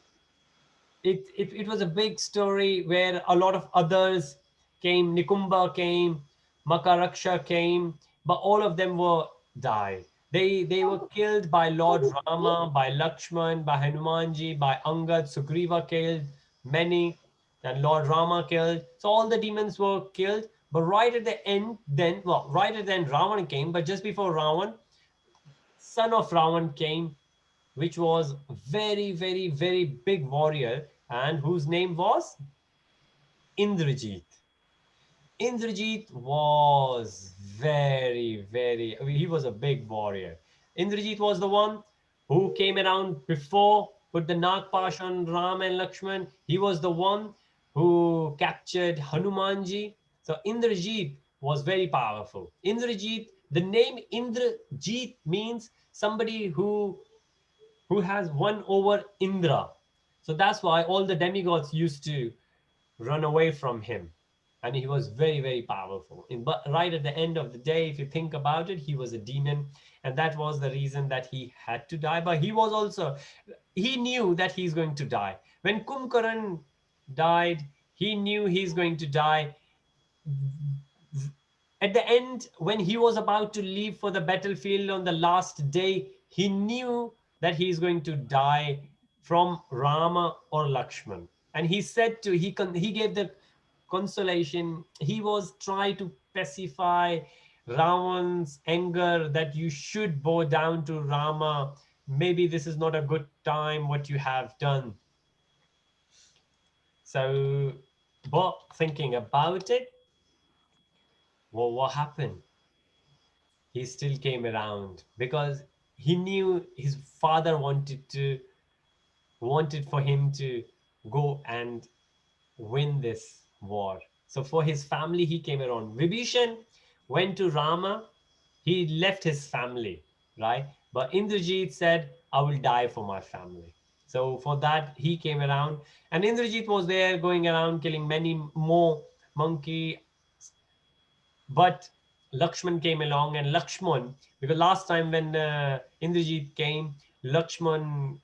it was a big story where a lot of others came. Nikumba came, Makaraksha came, but all of them were died. They were killed by Lord Rama, by Lakshman, by Hanumanji, by Angad. Sugriva killed many, and Lord Rama killed. So all the demons were killed. But right at the end, then well, right at the end, Ravan came. But just before Ravan, son of Ravan came, which was very, very, very big warrior, and whose name was Indrajit. Indrajit was very, very, he was a big warrior. Indrajit was the one who came around before, put the Nagpash on Ram and Lakshman. He was the one who captured Hanumanji. So Indrajit was very powerful. Indrajit, the name Indrajit means somebody who has won over Indra. So that's why all the demigods used to run away from him. And he was very, very powerful. But right at the end of the day, if you think about it, he was a demon. And that was the reason that he had to die. But he was also, he knew that he's going to die. When Kumkaran died, he knew he's going to die. At the end, when he was about to leave for the battlefield on the last day, he knew that he is going to die from Rama or Lakshman. And he said to, he gave the consolation. He was trying to pacify Ravan's anger that you should bow down to Rama. Maybe this is not a good time what you have done. So, but thinking about it, well, what happened? He still came around because he knew his father wanted for him to go and win this war. So for his family, he came around. Vibhishan went to Rama. He left his family, right? But Indrajit said, I will die for my family. So for that, he came around. And Indrajit was there going around killing many more monkey. But Lakshman came along, and Lakshman, because last time when Indrajit came, Lakshman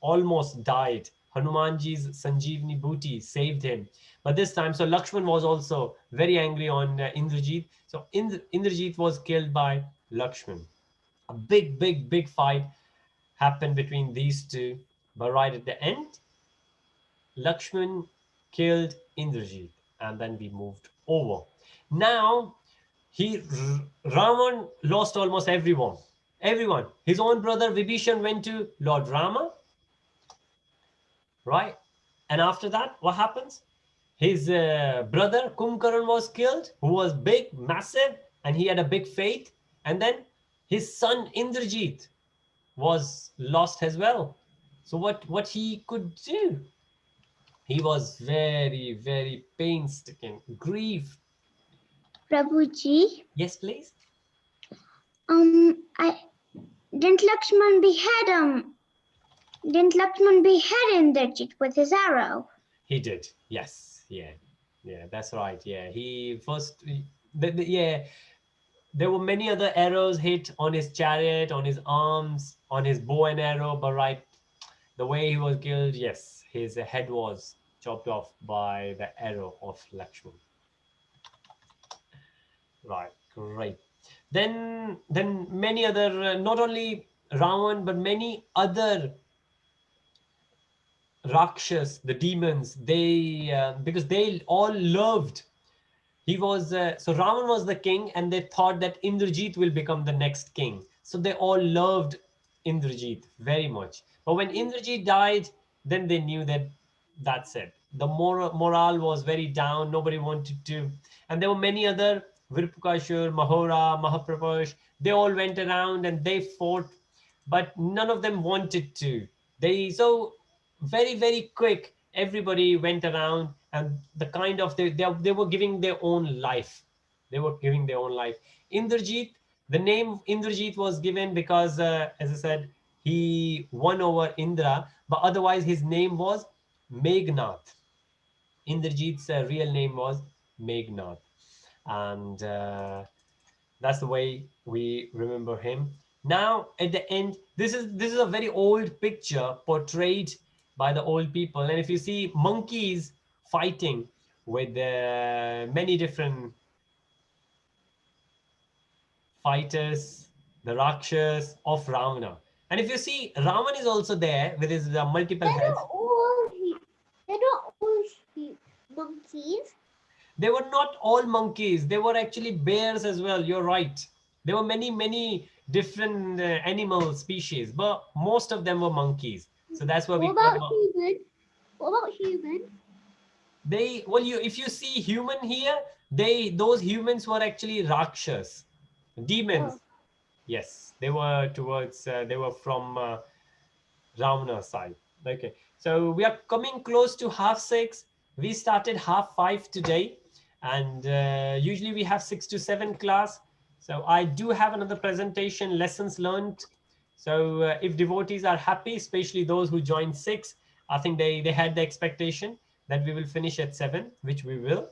almost died. Hanumanji's Sanjeevani booty saved him. But this time, so Lakshman was also very angry on Indrajit. So Indrajit was killed by Lakshman. A big, big, big fight happened between these two. But right at the end, Lakshman killed Indrajit. And then we moved over. Now, Ravan lost almost everyone. Everyone. His own brother Vibhishan went to Lord Rama, right? And after that, what happens? His brother Kumkaran was killed, who was big, massive, and he had a big faith. And then his son Indrajit was lost as well. So what he could do? He was very, very painstaking, grief. Prabhuji, Yes, please. I didn't Lakshman behead Didn't Lakshman behead Indrajit with his arrow? He did. Yes. Yeah. Yeah. That's right. Yeah. He first. Yeah. There were many other arrows hit on his chariot, on his arms, on his bow and arrow. But right, the way he was killed, yes, his head was chopped off by the arrow of Lakshman. Right. Great. Then many other, not only Ravan, but many other Rakshas, the demons, they because they all loved. He was so Ravan was the king, and they thought that Indrajit will become the next king. So they all loved Indrajit very much. But when Indrajit died, then they knew that that's it. The morale was very down. Nobody wanted to, and there were many other Virpukashur, Mahora, Mahaprapash. They all went around and they fought, but none of them wanted to. They so very, very quick, everybody went around, and the kind of they were giving their own life. They were giving their own life. Indrajit, the name Indrajit was given because as I said, he won over Indra, but otherwise his name was Meghnath. Indrajit's real name was Meghnath, and that's the way we remember him. Now, at the end, this is a very old picture portrayed by the old people, and if you see monkeys fighting with many different fighters, the Rakshas of Ravana, and if you see, Ravan is also there with his multiple heads. They're not all monkeys. They were not all monkeys. They were actually bears as well. You're right. There were many, many different animal species, but most of them were monkeys. So that's why we What call about them. human? What about human? They well, you if you see human here, those humans were actually rakshas, demons. Oh. Yes, they were towards. They were from Ravana side. Okay, so we are coming close to half six. We started half five today, and usually we have 6 to 7 class. So I do have another presentation, lessons learned. So if devotees are happy, especially those who joined 6, I think they had the expectation that we will finish at 7, which we will.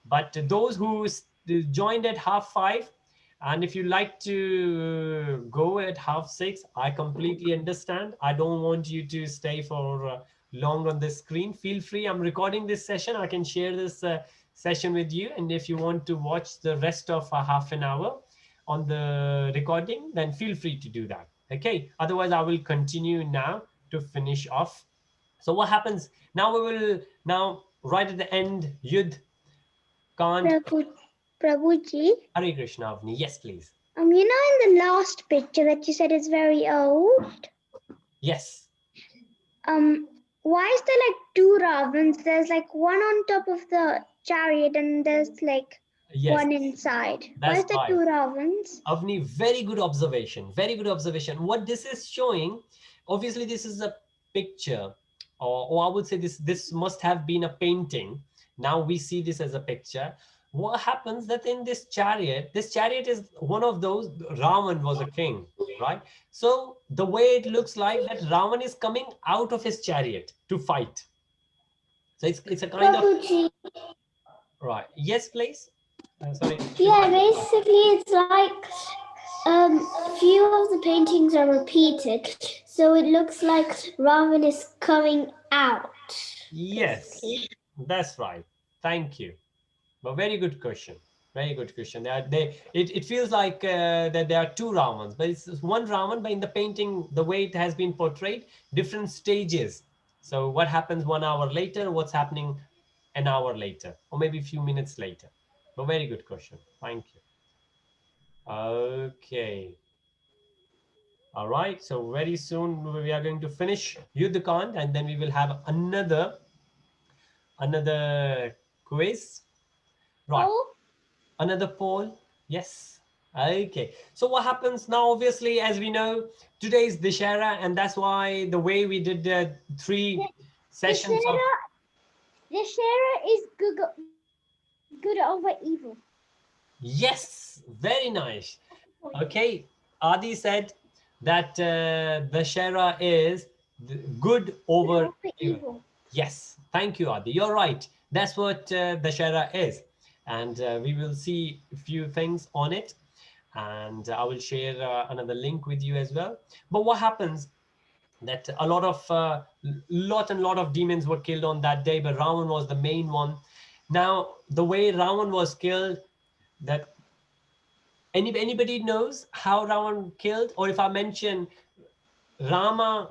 But those who joined at half 5, and if you like to go at half 6, I completely understand. I don't want you to stay for long on the screen. Feel free. I'm recording this session. I can share this session with you. And if you want to watch the rest of a half an hour on the recording, then feel free to do that. Okay. Otherwise, I will continue now to finish off. So what happens now? We will now right at the end. Yud can't. Prabhuji. Hare Krishna, Avni. Yes, please. In the last picture that you said is very old. Yes. Why is there like two Ravans? There's like one on top of the chariot and there's like Yes. one inside. Why That's is there right. two Ravans? Avni, very good observation. Very good observation. What this is showing, obviously, this is a picture, or I would say this must have been a painting. Now we see this as a picture. What happens that in this chariot is one of those. Ravan was a king, right? So the way it looks like that Ravan is coming out of his chariot to fight. So it's a kind of Prabhuji. right. Yes, please. Sorry. Yeah, basically it's like few of the paintings are repeated, so it looks like Ravan is coming out. Yes, that's right. Thank you. But very good question. Very good question. It feels like that there are two Ravans, but it's one Ravan. But in the painting, the way it has been portrayed, different stages. So what happens 1 hour later? What's happening an hour later, or maybe a few minutes later? But very good question. Thank you. Okay. All right. So very soon we are going to finish Yuddhakand, and then we will have another quiz. Right. Oh, Another poll. Yes. Okay. So what happens now? Obviously, as we know, today is Dashera, and that's why the way we did the 3 sessions of Dashera is good over evil. yes, very nice. Okay, Adi said that Dashera is good over evil. Yes, thank you, Adi. You're right. That's what Dashera is. And we will see a few things on it. And I will share another link with you as well. But what happens that a lot of demons were killed on that day, but Ravan was the main one. Now, the way Ravan was killed, that anybody knows how Ravan killed? Or if I mention Rama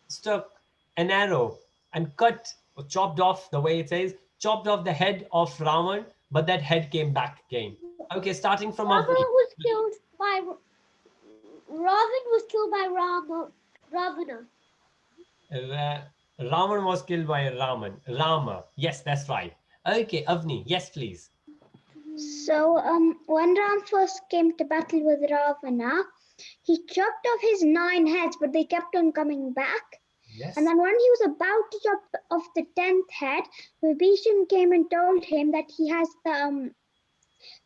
stuck an arrow and cut or chopped off, the way it says, chopped off the head of Ravan, but that head came back again. Okay, starting from Ravan was killed by Ravana. Ravan was killed by Rama. Yes, that's right. Okay, Avni. Yes, please. So when Ram first came to battle with Ravana, he chopped off his 9 heads, but they kept on coming back. Yes. And then when he was about to chop off the 10th head, Vibhishan came and told him that he has the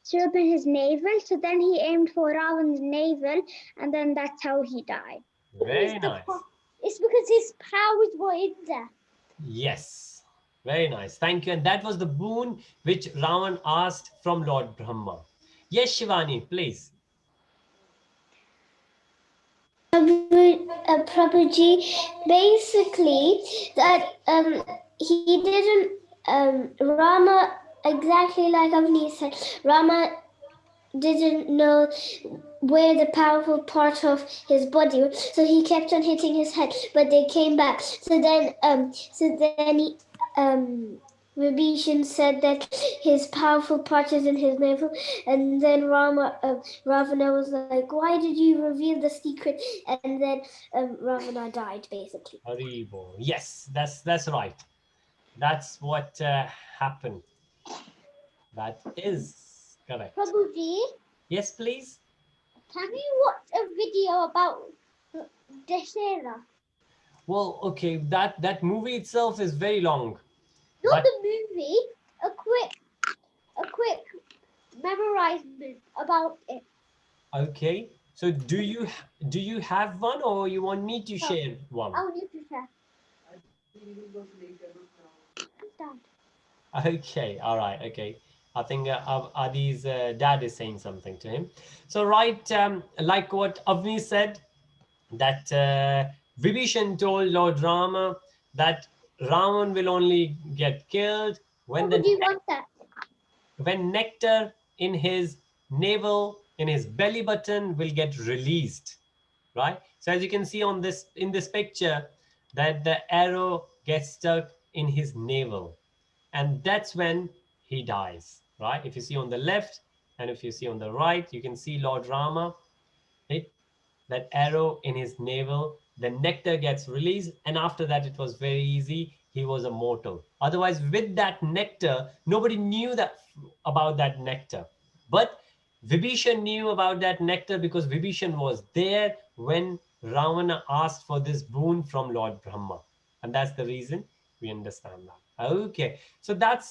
syrup in his navel. So then he aimed for Ravan's navel, and then that's how he died. Very nice. It's because his powers were in there. Yes. Very nice. Thank you. And that was the boon which Ravan asked from Lord Brahma. Yes, Shivani, please. Prabhuji, basically that he didn't Rama, exactly like Avni said, Rama didn't know where the powerful part of his body was, so he kept on hitting his head, but they came back. So then he, Vibhishan said that his powerful part is in his navel, and then Ravana was like, "Why did you reveal the secret?" And then Ravana died, basically. Haribo. Yes, that's right. That's what happened. That is correct. Prabhuji, Yes, please. can you watch a video about Dashera? Well, okay, that movie itself is very long. Not But the movie, a quick memorizement about it. okay, so do you have one, or you want me to share one? I'll need to share. Okay, all right, okay. I think Adi's dad is saying something to him. So right, like what Avni said, that Vibhishan told Lord Rama that Ravan will only get killed when What would you want that? when nectar in his navel, in his belly button, will get released, right? So as you can see on this in this picture, that the arrow gets stuck in his navel, and that's when he dies. right? If you see on the left and if you see on the right, you can see Lord Rama hit that arrow in his navel. The nectar gets released, and after that, it was very easy. He was a mortal. Otherwise, with that nectar, nobody knew that about that nectar. But Vibhishan knew about that nectar because Vibhishan was there when Ravana asked for this boon from Lord Brahma, and that's the reason we understand that. Okay, so that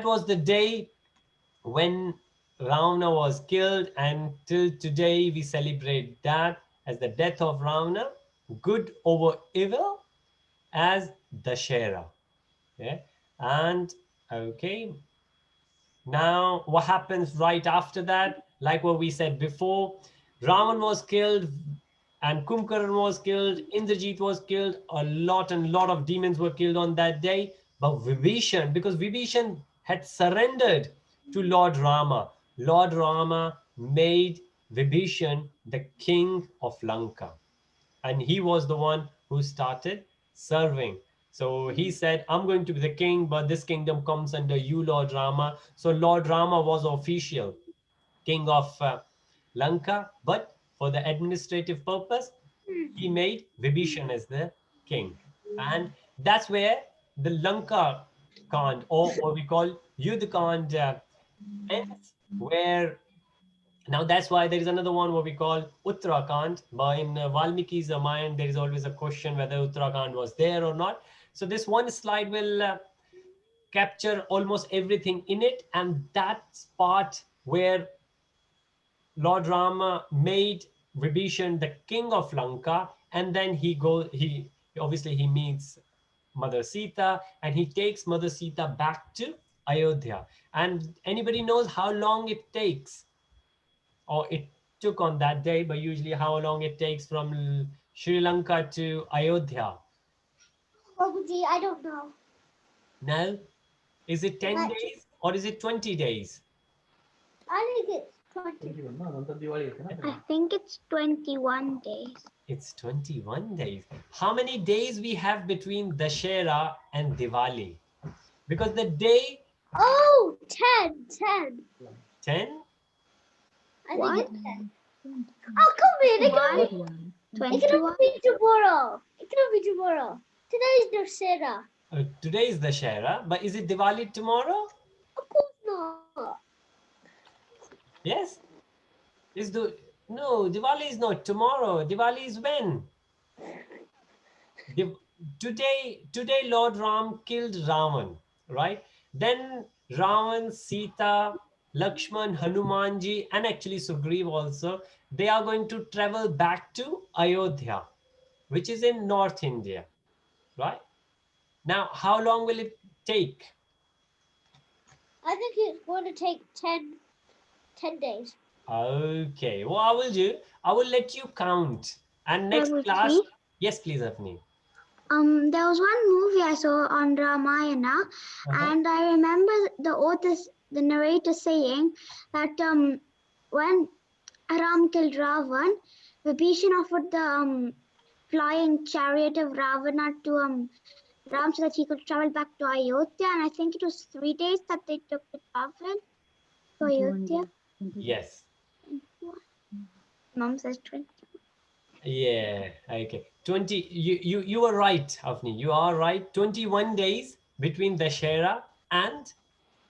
was the day when Ravana was killed, and till today we celebrate that as the death of Ravana, good over evil, as Dashera. Yeah, and okay, now what happens right after that? Like what we said before, Ravan was killed, and Kumbhakaran was killed, Indrajit was killed, a lot and lot of demons were killed on that day. But Vibhishan, because Vibhishan had surrendered to Lord Rama, Lord Rama made Vibhishan the king of Lanka, and he was the one who started serving. So he said, I'm going to be the king, but this kingdom comes under you, Lord Rama. So Lord Rama was official king of Lanka, but for the administrative purpose, he made Vibhishan as the king. And that's where the Lanka Kand, or what we call Yudh Kand, ends, where now that's why there is another one what we call Uttarakhand. But in Valmiki's Ramayana, there is always a question whether Uttarakhand was there or not. So this one slide will capture almost everything in it, and that's part where Lord Rama made Vibhishan the king of Lanka, and then he obviously he meets Mother Sita, and he takes Mother Sita back to Ayodhya. And anybody knows how long it takes, or it took on that day, but usually how long it takes from Sri Lanka to Ayodhya? Babuji, I don't know. No? Is it 10 But days or is it 20 days? I think it's 20. I think it's 21 days. It's 21 days. How many days we have between Dashera and Diwali? Because the day Oh, 10, 10. 10, I What? think it's 10. Oh, come in. It cannot, be, it 21? cannot be tomorrow. It cannot be tomorrow. Today is Dussehra. today is Dashera, but is it Diwali tomorrow? Of course not. Yes? Is the No, Diwali is not tomorrow. Diwali is when? Div- today Lord Ram killed Ravan, right? Then Ravan, Sita, Lakshman, Hanumanji, and actually Sugriv also, they are going to travel back to Ayodhya, which is in North India, right? Now, how long will it take? I think it's going to take 10 days. Okay, what I will do, I will let you count. And next class, Babuji, yes, please, Avni. there was one movie I saw on Ramayana, Uh-huh. and I remember the narrator saying that when Ram killed Ravan, Vibhishan offered the flying chariot of Ravana to Ram so that he could travel back to Ayodhya, and I think it was 3 days that they took to travel to Ayodhya. Yes. Mom says 20. Yeah, okay. 20, you were right, Avni. You are right. 21 days between Dashera and,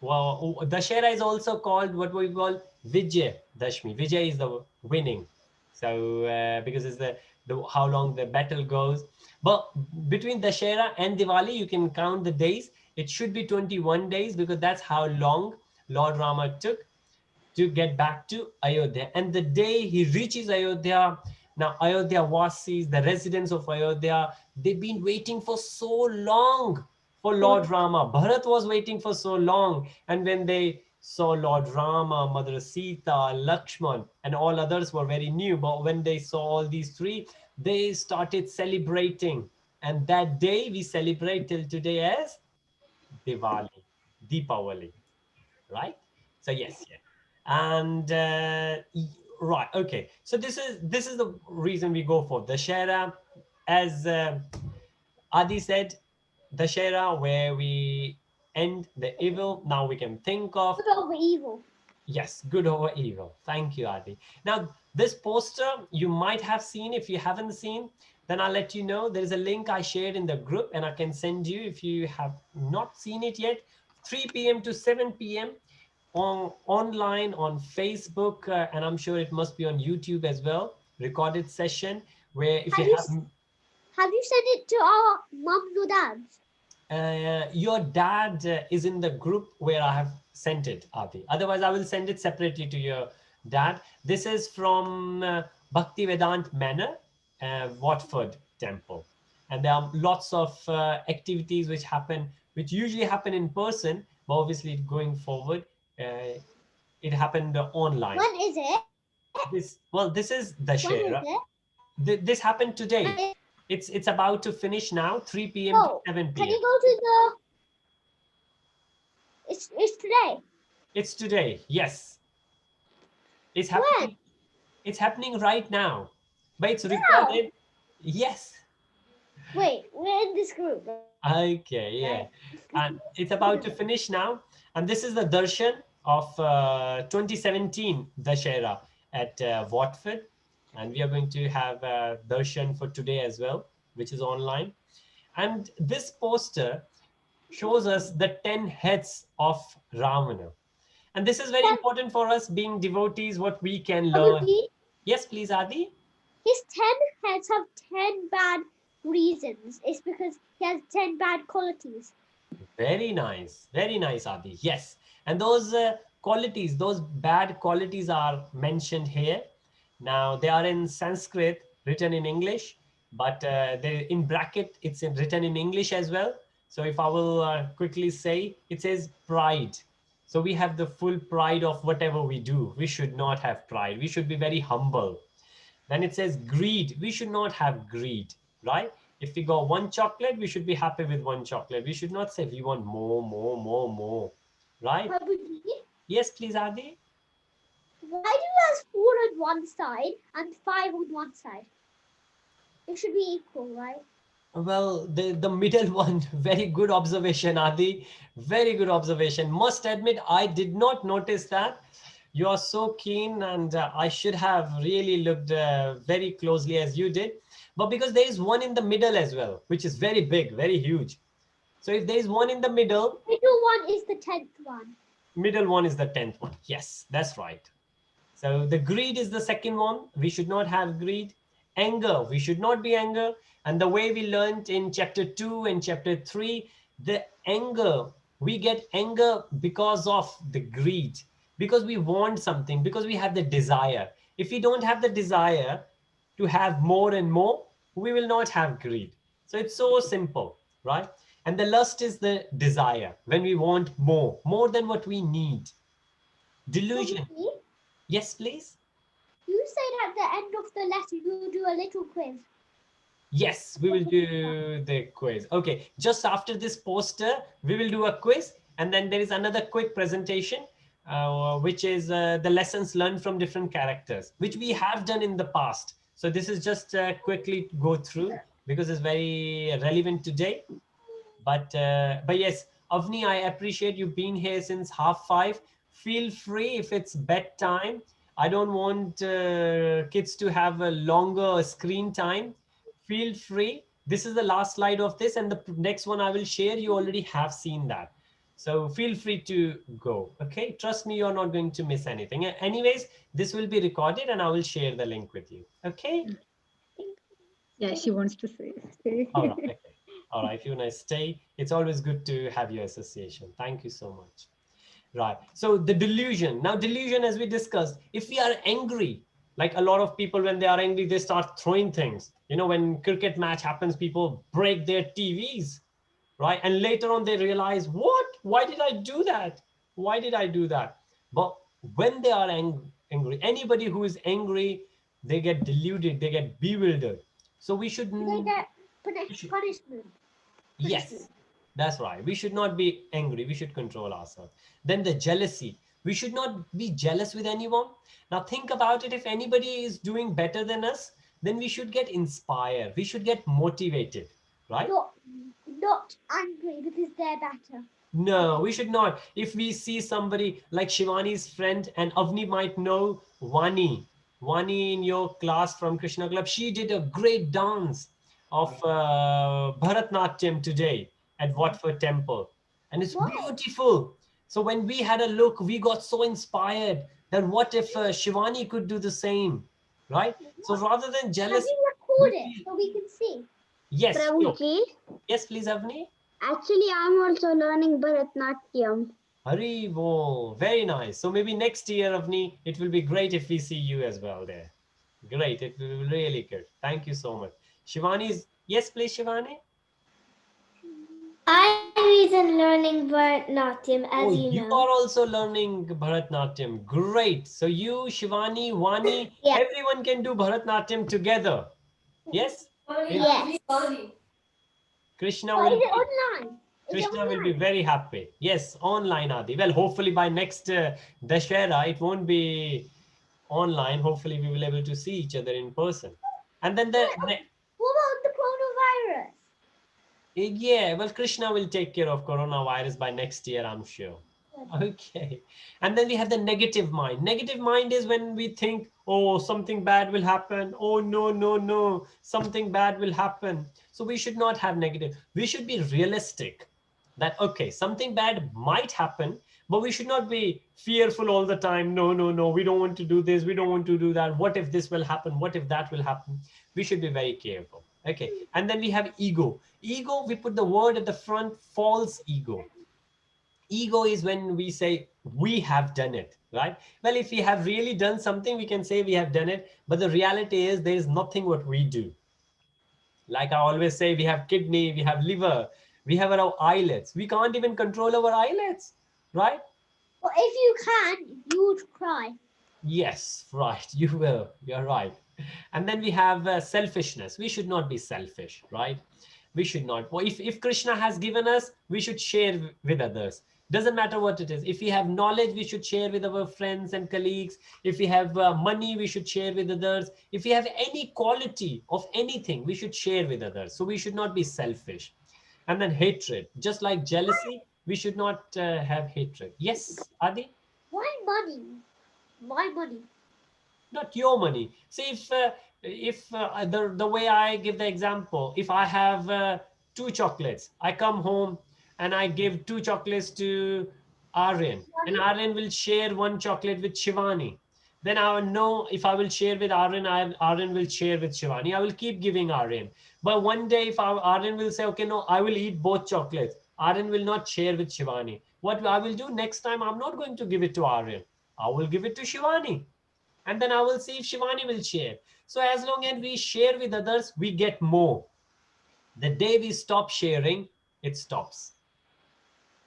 well, Dashera is also called what we call Vijay Dashmi. Vijay is the winning. So because it's the how long the battle goes. But between Dashera and Diwali, you can count the days. It should be 21 days because that's how long Lord Rama took to get back to Ayodhya. And the day he reaches Ayodhya, now Ayodhya Vasis, the residents of Ayodhya, they've been waiting for so long for Lord Rama. Bharat was waiting for so long. And when they saw Lord Rama, Mother Sita, Lakshman, and all others were very new. But when they saw all these three, they started celebrating. And that day we celebrate till today as Diwali, Deepavali, right? So yes, yeah. And right, okay. So this is the reason we go for Dashera, as Adi said, Dashera, where we end the evil. Now we can think of, Good over evil. yes, good over evil. Thank you, Adi. Now, this poster you might have seen. If you haven't seen, then I'll let you know. There is a link I shared in the group, and I can send you if you have not seen it yet. 3 p.m. to 7 p.m. online on Facebook, and I'm sure it must be on YouTube as well. Recorded session where if you Have you sent it to our mums or dads? your dad is in the group where I have sent it, Adi. Otherwise, I will send it separately to your dad. This is from Bhakti Vedant Manor, Watford Temple. And there are lots of activities which usually happen in person, but obviously going forward, it happened online. When is it? This is When is Dashera. it? This happened today. When is- It's about to finish now, 3 p.m. to Oh, 7 can p.m. you go to the? It's today. It's today. Yes, it's When? happening. It's happening right now, but it's Now. recorded. Yes. Wait, we're in this group. Okay. Yeah. And it's about to finish now. And this is the darshan of 2017 Dashera at Watford, and we are going to have darshan for today as well, which is online. And this poster shows us the 10 heads of Ravana. And this is very important for us being devotees, what we can learn. Probably Yes, please, Adi. his 10 heads have 10 bad reasons. It's because he has 10 bad qualities. Very nice, Adi. Yes, and those qualities, those bad qualities are mentioned here. Now they are in Sanskrit, written in English, but they in bracket it's written in English as well. So if I will quickly say, it says pride. So we have the full pride of whatever we do. We should not have pride. We should be very humble. Then it says greed. We should not have greed, right? If we got one chocolate, we should be happy with one chocolate. We should not say we want more, more, more, more, right? Probably. Yes, please, Adi. Why do you have 4 on one side and 5 on one side? It should be equal, right? Well, the middle one, very good observation, Adi. Very good observation. Must admit, I did not notice that. You are so keen, and I should have really looked very closely as you did. But because there is one in the middle as well, which is very big, very huge. So if there is one in the Middle one is the 10th one. middle one is the 10th one. Yes, that's right. So the greed is the second one. We should not have greed. Anger, we should not be anger. And the way we learned in chapter 2 and chapter 3, the anger, we get anger because of the greed, because we want something, because we have the desire. If we don't have the desire to have more and more, we will not have greed. So it's so simple, right? And the lust is the desire, when we want more than what we need. Delusion. Probably, Yes, please. you said at the end of the lesson you'll do a little quiz. Yes, we will do the quiz. Okay, just after this poster, we will do a quiz, and then there is another quick presentation, which is the lessons learned from different characters, which we have done in the past. So this is just quickly go through because it's very relevant today. But yes, Avni, I appreciate you being here since 5:30. Feel free if it's bedtime. I don't want kids to have a longer screen time. Feel free. This is the last slide of this, and the next one I will share. You already have seen that. So feel free to go. Okay. Trust me, you're not going to miss anything. Anyways, this will be recorded and I will share the link with you. Okay. Yeah, she wants to say. Stay. All right. Okay. All right. If you want to stay, it's always good to have your association. Thank you so much. Right. So the delusion. Now, delusion, as we discussed, if we are angry, like a lot of people, when they are angry, they start throwing things. You know, when cricket match happens, people break their TVs, right? And later on, they realize, what? Why did I do that? Why did I do that? But when they are angry, anybody who is angry, they get deluded, they get bewildered. So we should, They get we should punishment. yes, that's right. We should not be angry. We should control ourselves. Then the jealousy. We should not be jealous with anyone. Now think about it. If anybody is doing better than us, then we should get inspired. We should get motivated, right? Not angry because they're better. No, we should not. If we see somebody like Shivani's friend, and Avni might know Vani in your class from Krishna Club, she did a great dance of Bharatnatyam today at Watford Temple. And it's beautiful. So when we had a look, we got so inspired that what if Shivani could do the same, right? So rather than jealous, we feel, so we can see? yes, Prabhu, sure. please. Yes, please, Avni. Actually, I'm also learning Bharatnatyam. Hari wo, very nice. So maybe next year, Avni, it will be great if we see you as well there. Great, it will be really good. Thank you so much. Shivani's, yes, please, Shivani. I'm even learning Bharatnatyam, Oh, as you you know. are also learning Bharatnatyam. Great. So you, Shivani, Vani, Yeah. everyone can do Bharatnatyam together. Yes? Yes. Krishna Or will is it be online? Is it Krishna will be online? very happy. Yes, online, Adi. Well, hopefully by next Dashera, it won't be online. Hopefully we will able to see each other in person. And then What about the coronavirus? yeah, well, Krishna will take care of coronavirus by next year, I'm sure. Okay. And then we have the negative mind. Negative mind is when we think, oh, something bad will happen. Oh, no, no, no, something bad will happen. So we should not have negative. We should be realistic that, okay, something bad might happen, but we should not be fearful all the time. No, no, no, we don't want to do this. We don't want to do that. What if this will happen? What if that will happen? We should be very careful. Okay. And then we have ego. Ego, we put the word at the front, false ego. Ego is when we say we have done it, right? Well, if we have really done something, we can say we have done it, but the reality is there is nothing what we do. Like I always say, we have kidney, we have liver, we have our eyelids. We can't even control our eyelids, right? Well, if you can, you would cry. Yes, right. You will. You're right. And then we have selfishness. We should not be selfish, right? We should not. Well, if Krishna has given us, we should share with others. Doesn't matter what it is. If we have knowledge, we should share with our friends and colleagues. If we have money, we should share with others. If we have any quality of anything, we should share with others. So we should not be selfish. And then hatred, just like jealousy, we should not have hatred. Yes, Adi? Why money? Why money? Not your money. See, if the way I give the example, if I have two chocolates, I come home and I give two chocolates to Aryan, and Aryan will share one chocolate with Shivani. Then I will know if I will share with Aryan, Aryan will share with Shivani. I will keep giving Aryan. But one day, if Aryan will say, okay, no, I will eat both chocolates, Aryan will not share with Shivani. What I will do next time, I'm not going to give it to Aryan. I will give it to Shivani, and then I will see if Shivani will share. So as long as we share with others, we get more. The day we stop sharing, it stops,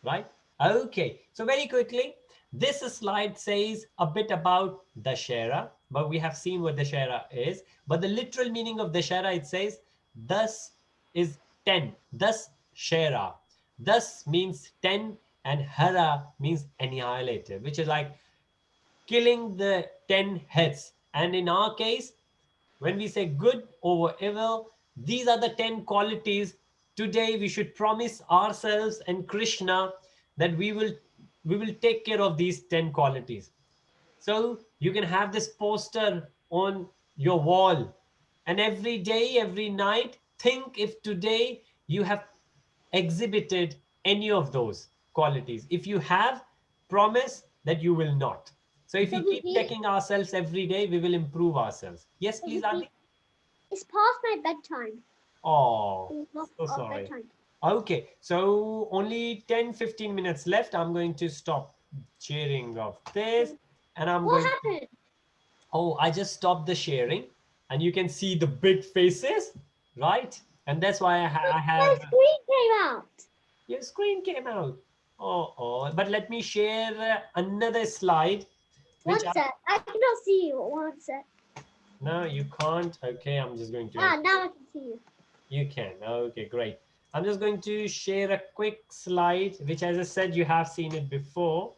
right? Okay, so very quickly, this slide says a bit about Dashera, but we have seen what Dashera is. But the literal meaning of Dashera, it says, thus is 10, thus Shera. Thus means 10, and Hara means annihilated, which is like killing the 10 heads. And in our case, when we say good over evil, these are the 10 qualities. Today we should promise ourselves and Krishna that we will take care of these 10 qualities. So you can have this poster on your wall, and every day, every night, think if today you have exhibited any of those qualities. If you have, promise that you will not. So if we keep checking ourselves every day, we will improve ourselves. Yes, please, Adi. It's past my bedtime. Oh, It's not so our sorry. bedtime. Okay, so only 10-15 minutes left. I'm going to stop sharing of this, and I'm What going to, happened? oh, I just stopped the sharing, and you can see the big faces, right? And that's why I My have screen came out. your screen came out. Oh, but let me share another slide, which One sec. I cannot see you. One sec. no, you can't. Okay, I'm just going to. Ah, now I can see you. You can. Okay, great. I'm just going to share a quick slide, which, as I said, you have seen it before.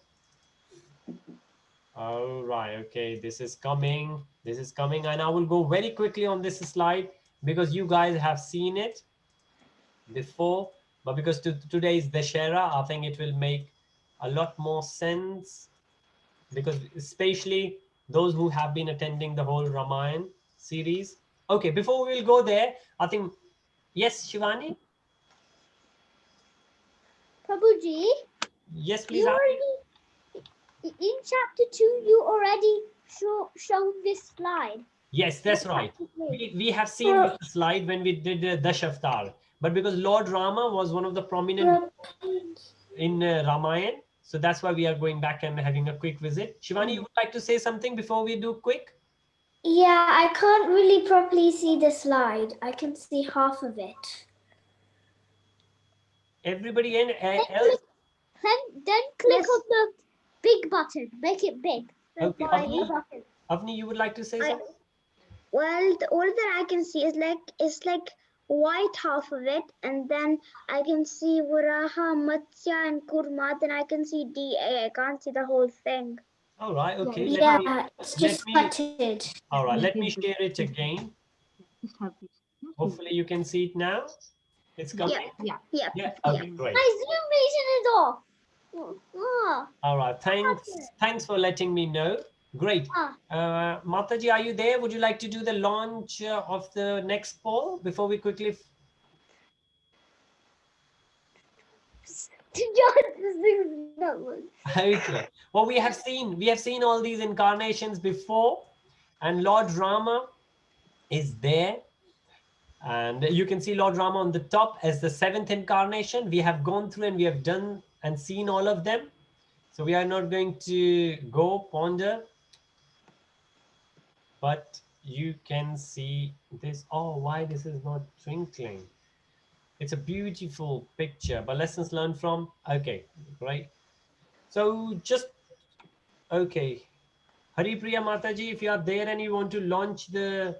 All right. Okay, this is coming. This is coming, and I will go very quickly on this slide because you guys have seen it before. But because today is Dashera, I think it will make a lot more sense, because especially those who have been attending the whole Ramayana series. Okay, before we will go there, I think, yes, Shivani? Prabhuji, Yes, please. you already in chapter 2. You already shown this slide. Yes, that's right. Chapter 3. We have seen this slide when we did Dash Avatar. But because Lord Rama was one of the prominent in Ramayana, so that's why we are going back and having a quick visit. Shivani, you would like to say something before we do quick? Yeah, I can't really properly see the slide. I can see half of it. Everybody in Then else? click Yes. on the big button. Make it big. Okay, Why? Avni, you would like to say something? Well, the all that I can see is like white half of it, and then I can see Varaha, Matsya, and Kurma. Then I can see DA. I can't see the whole thing. All right, okay. Yeah, it's Let just me, butted. all right, let me share it again. Hopefully you can see it now. It's coming. Yep. Yeah, Yep. okay, great. My zoom vision is off. All right, thanks for letting me know. Great. Mataji, are you there? Would you like to do the launch of the next poll before we quickly? Okay. Well, we have seen all these incarnations before, and Lord Rama is there, and you can see Lord Rama on the top as the 7th incarnation. We have gone through and we have done and seen all of them, so we are not going to go ponder, but you can see this. Oh, why this is not twinkling? It's a beautiful picture, but lessons learned from. Okay, great. So just okay. Haripriya Mataji, if you are there and you want to launch the,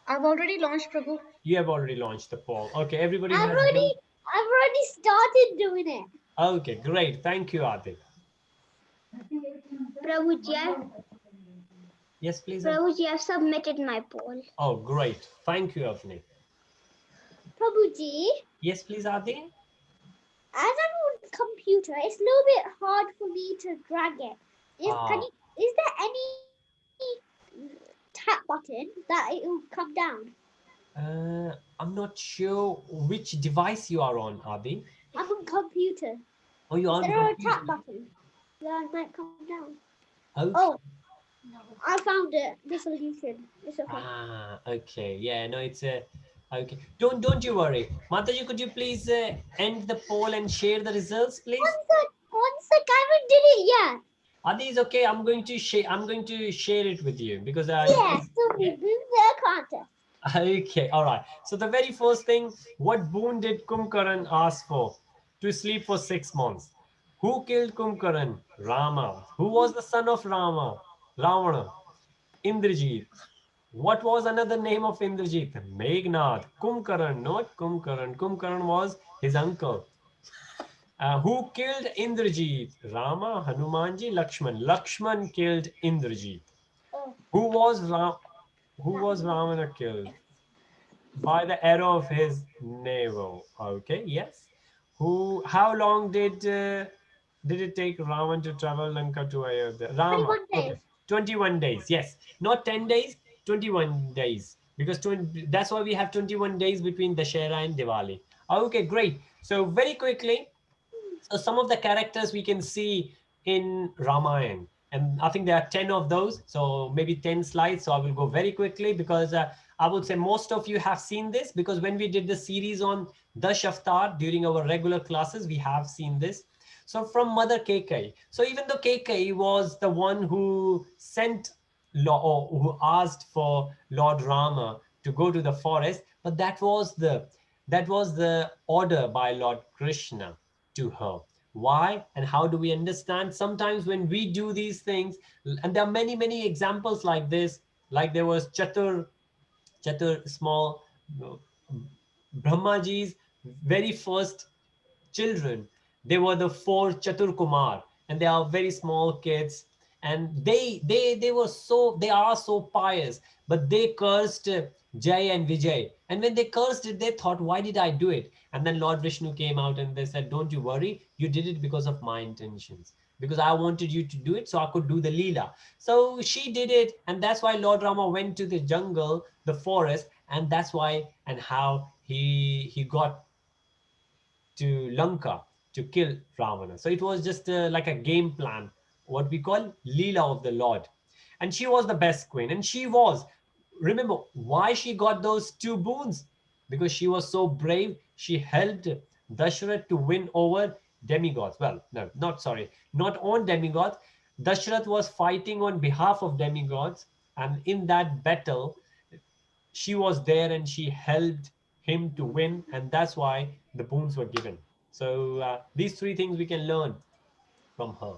I've already launched, Prabhu. you have already launched the poll. Okay, everybody I've has been. already started doing it. Okay, great. Thank you, Adil. Prabhuji, Yes, please. Prabhuji, I've submitted my poll. Oh, great. Thank you, Avni. Prabhuji, Yes, please, Adil. as I'm on computer, it's a little bit hard for me to drag it. Is there any tap button that it will come down? I'm not sure which device you are on, Adi. I'm on computer. Oh, you are Is on there a computer. tap button that might come down? Okay. Oh, I found it. The solution. It's okay. Okay. Yeah, no, it's a okay. Don't you worry. Mataji, could you please end the poll and share the results, please? One sec, I haven't did it yet. Adi is okay. I'm going to share it with you because Yes, so we do the contest. Okay, all right. So the very first thing, what boon did Kumkaran ask for? To sleep for 6 months. Who killed Kumkaran? Rama. Who was the son of Rama? Ravana. Indrajit. What was another name of Indrajit? Meghnad. Kumkaran, not Kumkaran. Kumkaran was his uncle. Who killed Indrajit? Rama, Hanumanji, Lakshman. Lakshman killed Indrajit. Who was Who was Ravana killed? By the arrow of his navel. Okay, yes. How long did it take Ravan to travel Lanka to Ayodhya? Rama. 21 days. Okay, 21 days. Yes, not 10 days, 21 days. Because that's why we have 21 days between Dashera and Diwali. Okay, great. So very quickly, so some of the characters we can see in Ramayana, and I think there are 10 of those, so maybe 10 slides. So I will go very quickly because I would say most of you have seen this, because when we did the series on Dash Avatar during our regular classes, we have seen this. So from Mother Kekai. So even though Kekai was the one who sent or who asked for Lord Rama to go to the forest, but that was the order by Lord Krishna to her. Why and how do we understand? Sometimes when we do these things, and there are many examples like this, like there was Chatur small Brahmaji's very first children. They were the four Chatur Kumar, and they are very small kids. and they are so pious, but they cursed Jay and Vijay. And when they cursed it, they thought, why did I do it? And then Lord Vishnu came out and they said, don't you worry, you did it because of my intentions, because I wanted you to do it so I could do the Leela. So she did it, and that's why Lord Rama went to the jungle, the forest, and that's why and how he got to Lanka to kill Ravana. So it was just like a game plan, what we call Leela of the Lord. And she was the best queen. And she was, remember why she got those two boons? Because she was so brave. She helped Dashrath to win over demigods. Well, no, not sorry, not on demigods. Dashrath was fighting on behalf of demigods. And in that battle, she was there and she helped him to win, and that's why the boons were given. So these three things we can learn from her.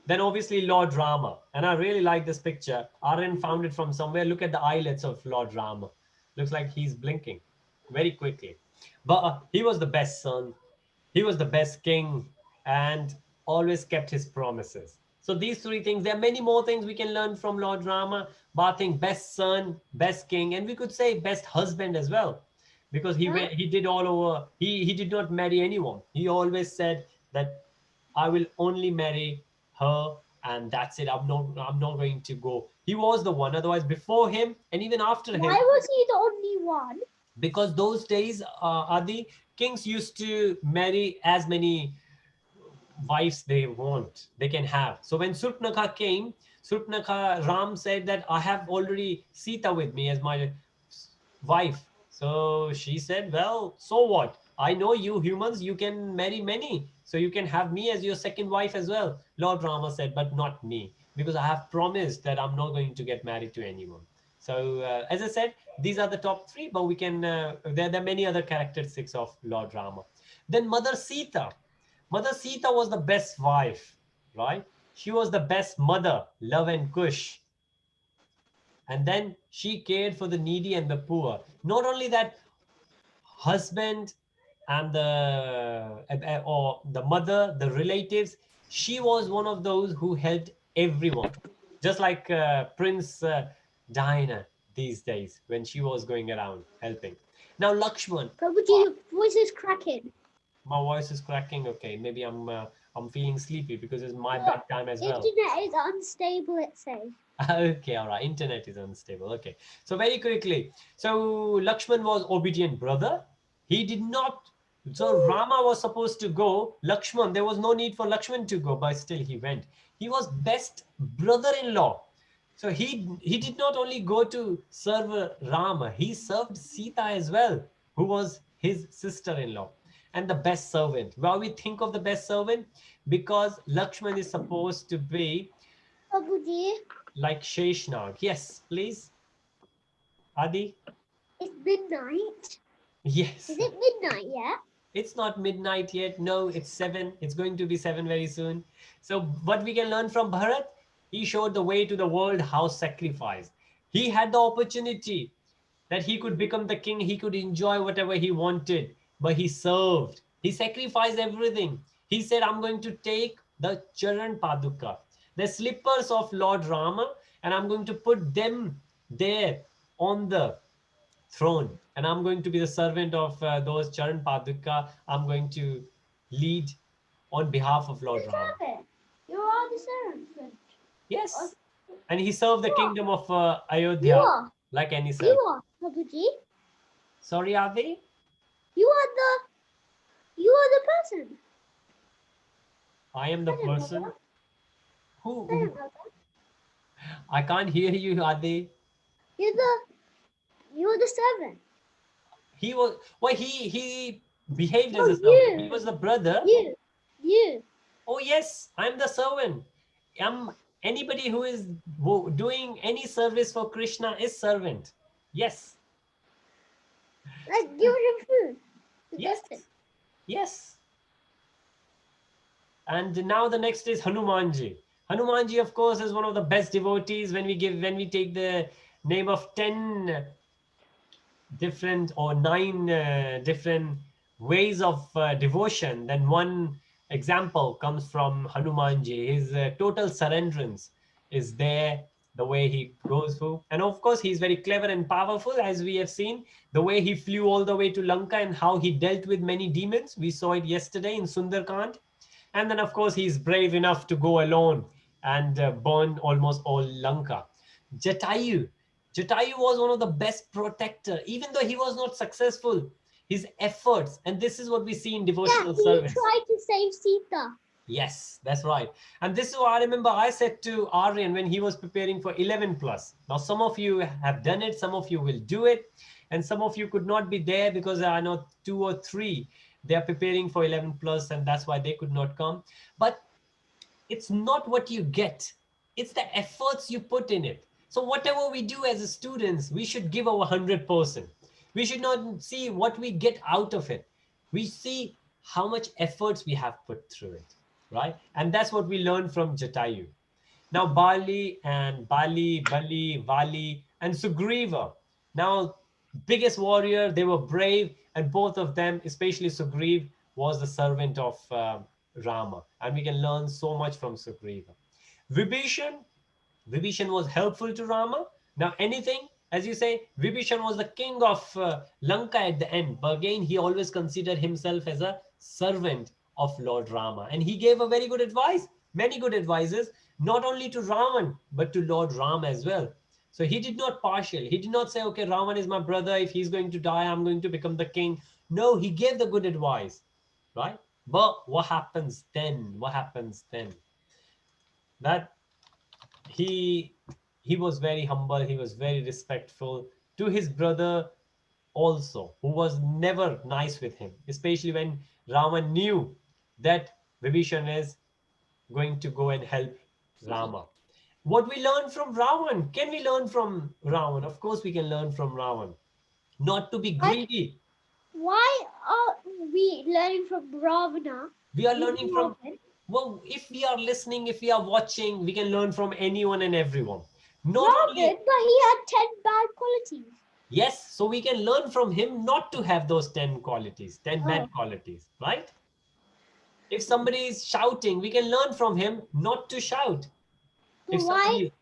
Then obviously Lord Rama, and I really like this picture. Aaron found it from somewhere. Look at the eyelids of Lord Rama. Looks like he's blinking very quickly. But he was the best son, he was the best king, and always kept his promises. So these three things, there are many more things we can learn from Lord Rama, but I think best son, best king, and we could say best husband as well, because he did all over. He did not marry anyone. He always said that I will only marry her, and that's it. I'm not going to go. He was the one. Otherwise, before him and even after him, Why was he the only one? because those days, Adi, kings used to marry as many wives they want, they can have. So when Surpnakha came, Surpnakha, Ram said that I have already Sita with me as my wife. So she said, well, so what? I know you humans, you can marry many. So you can have me as your second wife as well. Lord Rama said, but not me, because I have promised that I'm not going to get married to anyone. So as I said, these are the top three, but we can, there are many other characteristics of Lord Rama. Then Mother Sita. Mother Sita was the best wife, right? She was the best mother, love and kush. And then she cared for the needy and the poor. Not only that, husband and or the mother, the relatives, she was one of those who helped everyone. Just like Prince Diana these days when she was going around helping. Now Lakshman. Prabhuji, your voice is cracking. My voice is cracking. Okay, maybe I'm feeling sleepy because it's my bedtime as well. Internet is unstable, it says. Okay, all right. Internet is unstable. Okay, so very quickly. So Lakshman was obedient brother. He did not. So Rama was supposed to go. Lakshman, there was no need for Lakshman to go, but still he went. He was best brother-in-law. So he did not only go to serve Rama, he served Sita as well, who was his sister-in-law. And the best servant. Why we think of the best servant? Because Lakshman is supposed to be Prabhuji, like Sheshnag. Yes, please. Adi? it's midnight. Yes. Is it midnight yet? It's not midnight yet. No, it's 7. It's going to be 7 very soon. So what we can learn from Bharat, he showed the way to the world how sacrifice. He had the opportunity that he could become the king, he could enjoy whatever he wanted, but he served. He sacrificed everything. He said, I'm going to take the Charan Paduka, the slippers of Lord Rama, and I'm going to put them there on the throne, and I'm going to be the servant of those Charan Paduka. I'm going to lead on behalf of Lord Rama. You are the servant. Yes. And he served the kingdom of You Ayodhya are. like any You servant. are, Prabhuji. Sorry, Adi? You are the person. I am the person who Servant. I can't hear you, Adi. You're the servant. He was he behaved as No, a servant. He you. was the brother. You. Oh yes, I'm the servant. Anybody who is doing any service for Krishna is servant. Yes. Like give him food. Yes. Yes. And now the next is Hanumanji. Hanumanji, of course, is one of the best devotees. When we take the name of 10 different or 9 different ways of devotion, then one example comes from Hanumanji, his total surrenderance. is there, the way he goes through. And of course, he's very clever and powerful, as we have seen, the way he flew all the way to Lanka and how he dealt with many demons. We saw it yesterday in Sundarkand. And then, of course, he's brave enough to go alone and burn almost all Lanka. Jatayu. Jatayu was one of the best protector, even though he was not successful. His efforts, and this is what we see in devotional service. tried to save Sita. Yes, that's right. And this is what I remember I said to Aryan when he was preparing for 11 plus. Now, some of you have done it, some of you will do it, and some of you could not be there because I know 2 or 3 they are preparing for 11 plus, and that's why they could not come. But it's not what you get, it's the efforts you put in it. So whatever we do as students, we should give our 100%. We should not see what we get out of it, we see how much efforts we have put through it, right? And that's what we learn from Jatayu. Now Bali, Vali, and Sugriva. Now, biggest warrior, they were brave, and both of them, especially Sugriv, was the servant of Rama, and we can learn so much from Sugriva. Vibhishan, Vibhishan was helpful to Rama. Now, anything, as you say, Vibhishan was the king of Lanka at the end, but again, he always considered himself as a servant of Lord Rama, and he gave a very good advice, many good advices, not only to Raman, but to Lord Ram as well. So he did not partial. He did not say, okay, Raman is my brother. If he's going to die, I'm going to become the king. No, he gave the good advice, right? But what happens then? What happens then? That he he was very humble, he was very respectful to his brother also, who was never nice with him, especially when Raman knew that Vibhishan is going to go and help Rama. What we learn from Ravan? Can we learn from Ravan? Of course, we can learn from Ravan. Not to be greedy. Why are we learning from Ravana? We are learning from, well, if we are listening, if we are watching, we can learn from anyone and everyone. Not only, But he had 10 bad qualities. yes, so we can learn from him not to have those 10 qualities, 10 bad qualities, right? If somebody is shouting, we can learn from him not to shout. If somebody,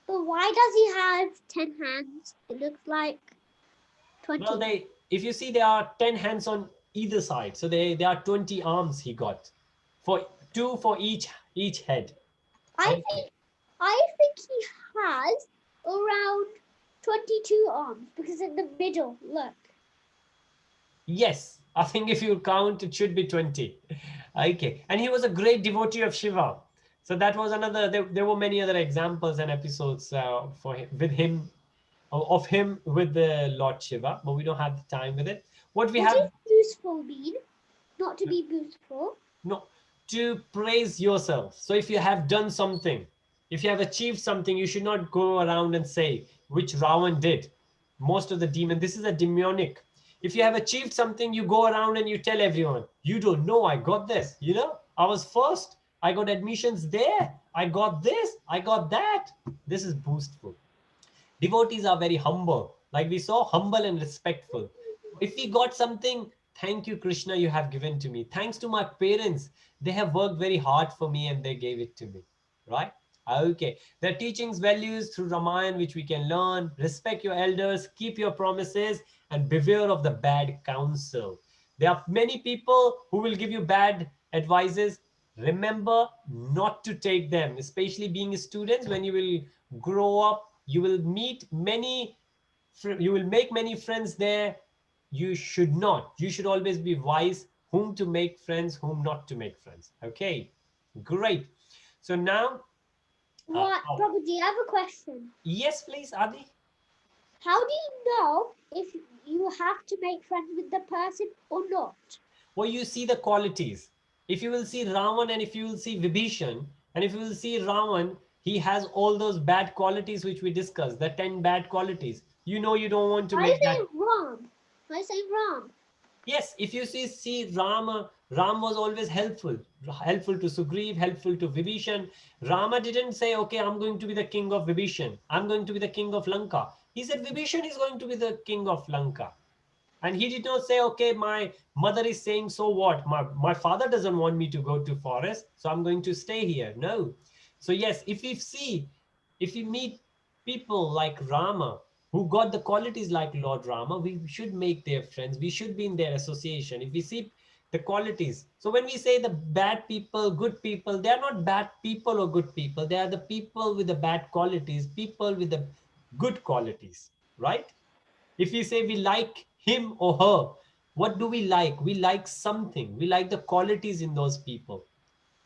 But why does he have 10 hands? It looks like 20. well, if you see, there are 10 hands on either side. So there are 20 arms he got, for 2 for each head. I Okay. think he has around 22 arms because in the middle, look. Yes, I think if you count, it should be 20. Okay. And he was a great devotee of Shiva. So that was another, there were many other examples and episodes for him, with him, of him with the Lord Shiva, but we don't have the time with it. What we have, What does useful mean? Not to be beautiful. no, to praise yourself. So if you have done something, if you have achieved something, you should not go around and say, which Ravan did. Most of the demon, this is a demonic. If you have achieved something, you go around and you tell everyone, you don't know, I got this. You know, I was first. I got admissions there. I got this. I got that. This is boastful. Devotees are very humble, like we saw, humble and respectful. If we got something, thank you, Krishna, you have given to me. Thanks to my parents, they have worked very hard for me and they gave it to me, right? Okay, the teachings, values through Ramayana, which we can learn: respect your elders, keep your promises, and beware of the bad counsel. There are many people who will give you bad advices. Remember not to take them, especially being students. When you will grow up, you will meet many, you will make many friends there. You should not, you should always be wise whom to make friends, whom not to make friends. Okay, great. So now, Prabhuji, I have a question. yes, please, Adi. How do you know if you have to make friends with the person or not? Well, you see the qualities. If you will see Raman and if you will see Vibhishan, and if you will see Raman, he has all those bad qualities which we discussed, the 10 bad qualities. You know, you don't want to make that. Ram. I say Ram. Yes, if you see Rama, Ram was always helpful, helpful to Sugriv, helpful to Vibhishan. Rama didn't say, okay, I'm going to be the king of Vibhishan. I'm going to be the king of Lanka. He said, Vibhishan is going to be the king of Lanka. And he did not say, okay, my mother is saying, so what? My father doesn't want me to go to forest, so I'm going to stay here. No. So yes, if we meet people like Rama, who got the qualities like Lord Rama, we should make their friends. We should be in their association. If we see the qualities. So when we say the bad people, good people, they are not bad people or good people. They are the people with the bad qualities, people with the good qualities, right? If we say we like him or her, what do we like? We like something. We like the qualities in those people,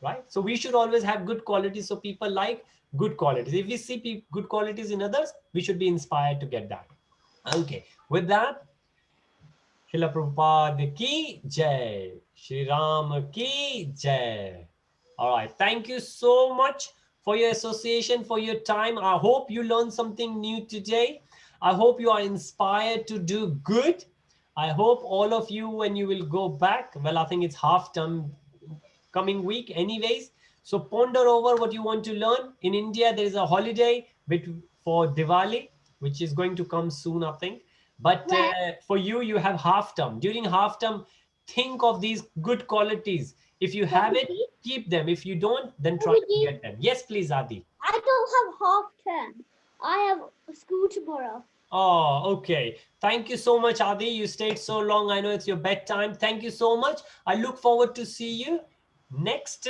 right? So we should always have good qualities. So people like good qualities. If we see good qualities in others, we should be inspired to get that. Okay. With that, Srila Prabhupada ki jai. Shri Ram ki jai. All right. Thank you so much for your association, for your time. I hope you learned something new today. I hope you are inspired to do good. I hope all of you, when you will go back, well, I think it's half term coming week anyways. So ponder over what you want to learn. In India, there is a holiday for Diwali, which is going to come soon, I think. But for you, you have half term. During half term, think of these good qualities. If you have it, keep them. If you don't, then try to get them. Yes, please, Adi. I don't have half term. I have school tomorrow. Oh, okay. Thank you so much, Adi. You stayed so long. I know it's your bedtime. Thank you so much. I look forward to see you next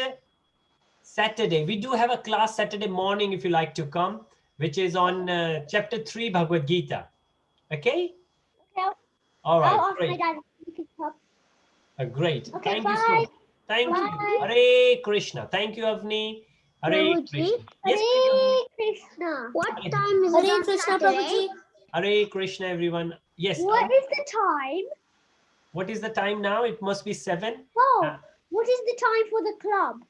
Saturday. We do have a class Saturday morning if you like to come, which is on chapter 3 Bhagavad Gita. Okay? Okay. All right, I'll ask my great. dad to pick it up. Great. Okay, Thank you so bye. much. Thank you. Bye. Hare Krishna. Thank you, Avni. Hare Prabhuji, Krishna. Yes, please, Avni. Hare Krishna. what Hare time is it Hare on Krishna, Saturday? Prabhuji. Hare Krishna, everyone. Yes. What is the time? What is the time now? It must be 7. Oh, what is the time for the club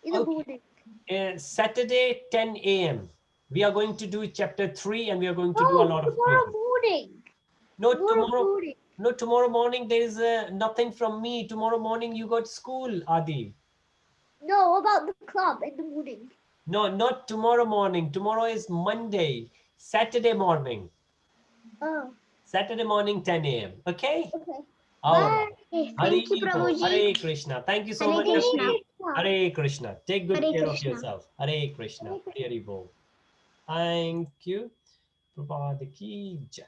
in the Okay. morning? Saturday, 10 a.m. We are going to do chapter 3 and we are going to do a Oh, lot of tomorrow quizzes. morning. No, Tomorrow morning. no, tomorrow morning there is nothing from me. Tomorrow morning you got school, Adi. No, about the club in the morning. No, not tomorrow morning. Tomorrow is Monday. Saturday morning. Oh, Saturday morning, 10 a.m. Okay? okay. All Bye. right. Okay, Hare thank you, Bo. Prabhuji. Hare Krishna. Thank you so Hare much, Krishna. Avni. Hare Krishna. Take good Hare care of Krishna. yourself. Hare Krishna. Hare Krishna. Hare Bo. Thank you. Prabhupada ki jai.